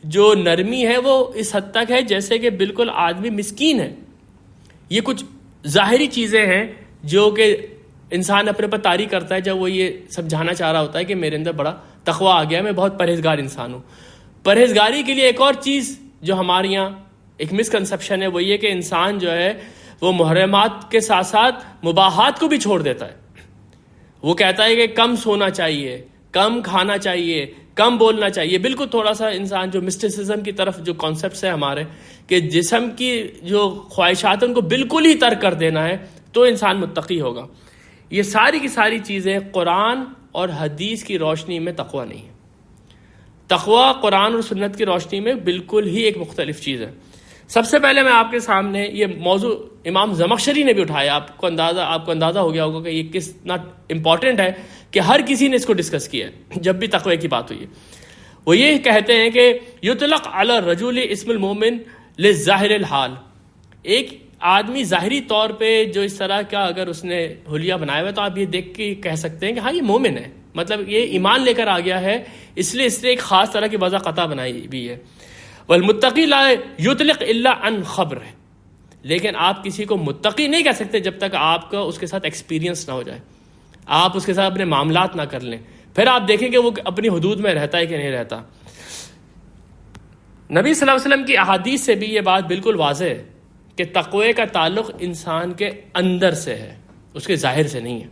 جو نرمی ہے وہ اس حد تک ہے جیسے کہ بالکل آدمی مسکین ہے۔ یہ کچھ ظاہری چیزیں ہیں جو کہ انسان اپنے پر طاری کرتا ہے جب وہ یہ سمجھانا چاہ رہا ہوتا ہے کہ میرے اندر بڑا تقویٰ آ گیا، میں بہت پرہیزگار انسان ہوں۔ پرہیزگاری کے لیے ایک اور چیز جو ہمارے یہاں ایک مسکنسیپشن ہے وہ یہ کہ انسان جو ہے وہ محرمات کے ساتھ ساتھ مباحات کو بھی چھوڑ دیتا ہے۔ وہ کہتا ہے کہ کم سونا چاہیے، کم کھانا چاہیے، کم بولنا چاہیے، بالکل تھوڑا سا انسان جو مسٹیسزم کی طرف جو کانسیپٹس ہیں ہمارے کہ جسم کی جو خواہشات ہیں ان کو بالکل ہی ترک کر دینا ہے تو انسان متقی ہوگا، یہ ساری کی ساری چیزیں قرآن اور حدیث کی روشنی میں تقویٰ نہیں ہے۔ تقویٰ قرآن اور سنت کی روشنی میں بالکل ہی ایک مختلف چیز ہے۔ سب سے پہلے میں آپ کے سامنے یہ موضوع امام زمخشری نے بھی اٹھایا، آپ کو اندازہ ہو گیا ہوگا کہ یہ کتنا امپورٹنٹ ہے کہ ہر کسی نے اس کو ڈسکس کیا ہے جب بھی تقوی کی بات ہوئی ہے۔ وہ یہ کہتے ہیں کہ یطلق علی الرجل اسم المومن للظاہر الحال، ایک آدمی ظاہری طور پہ جو اس طرح کا اگر اس نے حلیہ بنایا ہوا تو آپ یہ دیکھ کے کہہ سکتے ہیں کہ ہاں یہ مومن ہے، مطلب یہ ایمان لے کر آ گیا ہے، اس لیے اس نے ایک خاص طرح کی وضع قطع بنائی بھی ہے۔ والمتقی لا یطلق الا عن خبر، لیکن آپ کسی کو متقی نہیں کہہ سکتے جب تک آپ کا اس کے ساتھ ایکسپیرینس نہ ہو جائے، آپ اس کے ساتھ اپنے معاملات نہ کر لیں، پھر آپ دیکھیں کہ وہ اپنی حدود میں رہتا ہے کہ نہیں رہتا۔ نبی صلی اللہ علیہ وسلم کی احادیث سے بھی یہ بات بالکل واضح ہے کہ تقوی کا تعلق انسان کے اندر سے ہے، اس کے ظاہر سے نہیں ہے،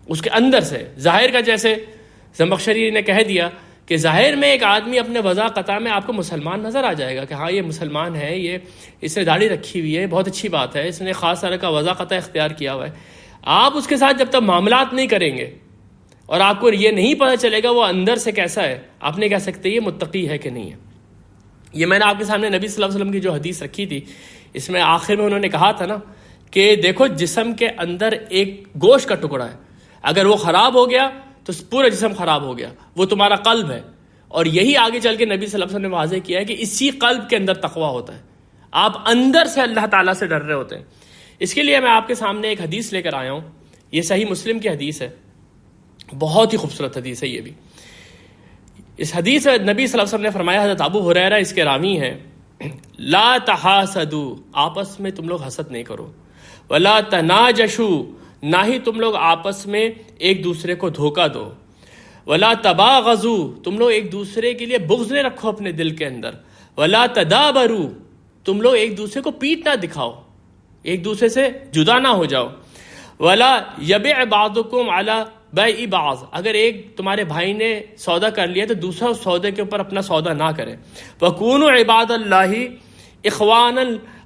اس کے اندر سے۔ ظاہر کا جیسے زمخشری نے کہہ دیا کہ ظاہر میں ایک آدمی اپنے وضع قطع میں آپ کو مسلمان نظر آ جائے گا کہ ہاں یہ مسلمان ہے، یہ اس نے داڑھی رکھی ہوئی ہے، بہت اچھی بات ہے، اس نے خاص طرح کا وضع قطع اختیار کیا ہوا ہے۔ آپ اس کے ساتھ جب تک معاملات نہیں کریں گے اور آپ کو یہ نہیں پتہ چلے گا وہ اندر سے کیسا ہے، آپ نہیں کہہ سکتے یہ متقی ہے کہ نہیں ہے۔ یہ میں نے آپ کے سامنے نبی صلی اللہ علیہ وسلم کی جو حدیث رکھی تھی، اس میں آخر میں انہوں نے کہا تھا نا کہ دیکھو جسم کے اندر ایک گوشت کا ٹکڑا ہے، اگر وہ خراب ہو گیا تو پورا جسم خراب ہو گیا، وہ تمہارا قلب ہے۔ اور یہی آگے چل کے نبی صلی اللہ علیہ وسلم نے واضح کیا ہے کہ اسی قلب کے اندر تقویٰ ہوتا ہے، آپ اندر سے اللہ تعالیٰ سے ڈر رہے ہوتے ہیں۔ اس کے لیے میں آپ کے سامنے ایک حدیث لے کر آیا ہوں، یہ صحیح مسلم کی حدیث ہے، بہت ہی خوبصورت حدیث ہے یہ بھی۔ اس حدیث میں نبی صلی اللہ علیہ وسلم نے فرمایا، حضرت ابو ہریرہ اس کے راوی ہیں، لا تحاسدوا، آپس میں تم لوگ حسد نہیں کرو، ولا تناجشوا، نہ ہی تم لوگ آپس میں ایک دوسرے کو دھوکہ دو، ولا تباغضوا، تم لوگ ایک دوسرے کے لیے بغض نہ رکھو اپنے دل کے اندر، ولا تدابروا، تم لوگ ایک دوسرے کو پیٹ نہ دکھاؤ، ایک دوسرے سے جدا نہ ہو جاؤ، ولا یبع بعضکم علی بیع بعض، اگر ایک تمہارے بھائی نے سودا کر لیا تو دوسرا اس سودے کے اوپر اپنا سودا نہ کرے، وکونوا عباد اللہ اخوانا،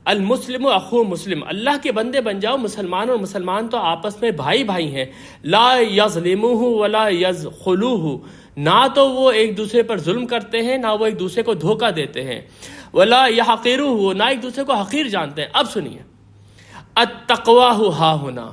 المسلم اخو مسلم، اللہ کے بندے بن جاؤ مسلمان، اور مسلمان تو آپس میں بھائی بھائی ہیں، لا یظلمہ ولا یذخلوہ، نہ تو وہ ایک دوسرے پر ظلم کرتے ہیں نہ وہ ایک دوسرے کو دھوکہ دیتے ہیں، ولا یحقروہ، نہ ایک دوسرے کو حقیر جانتے ہیں۔ اب سنیے، التقوی ہا ہنا،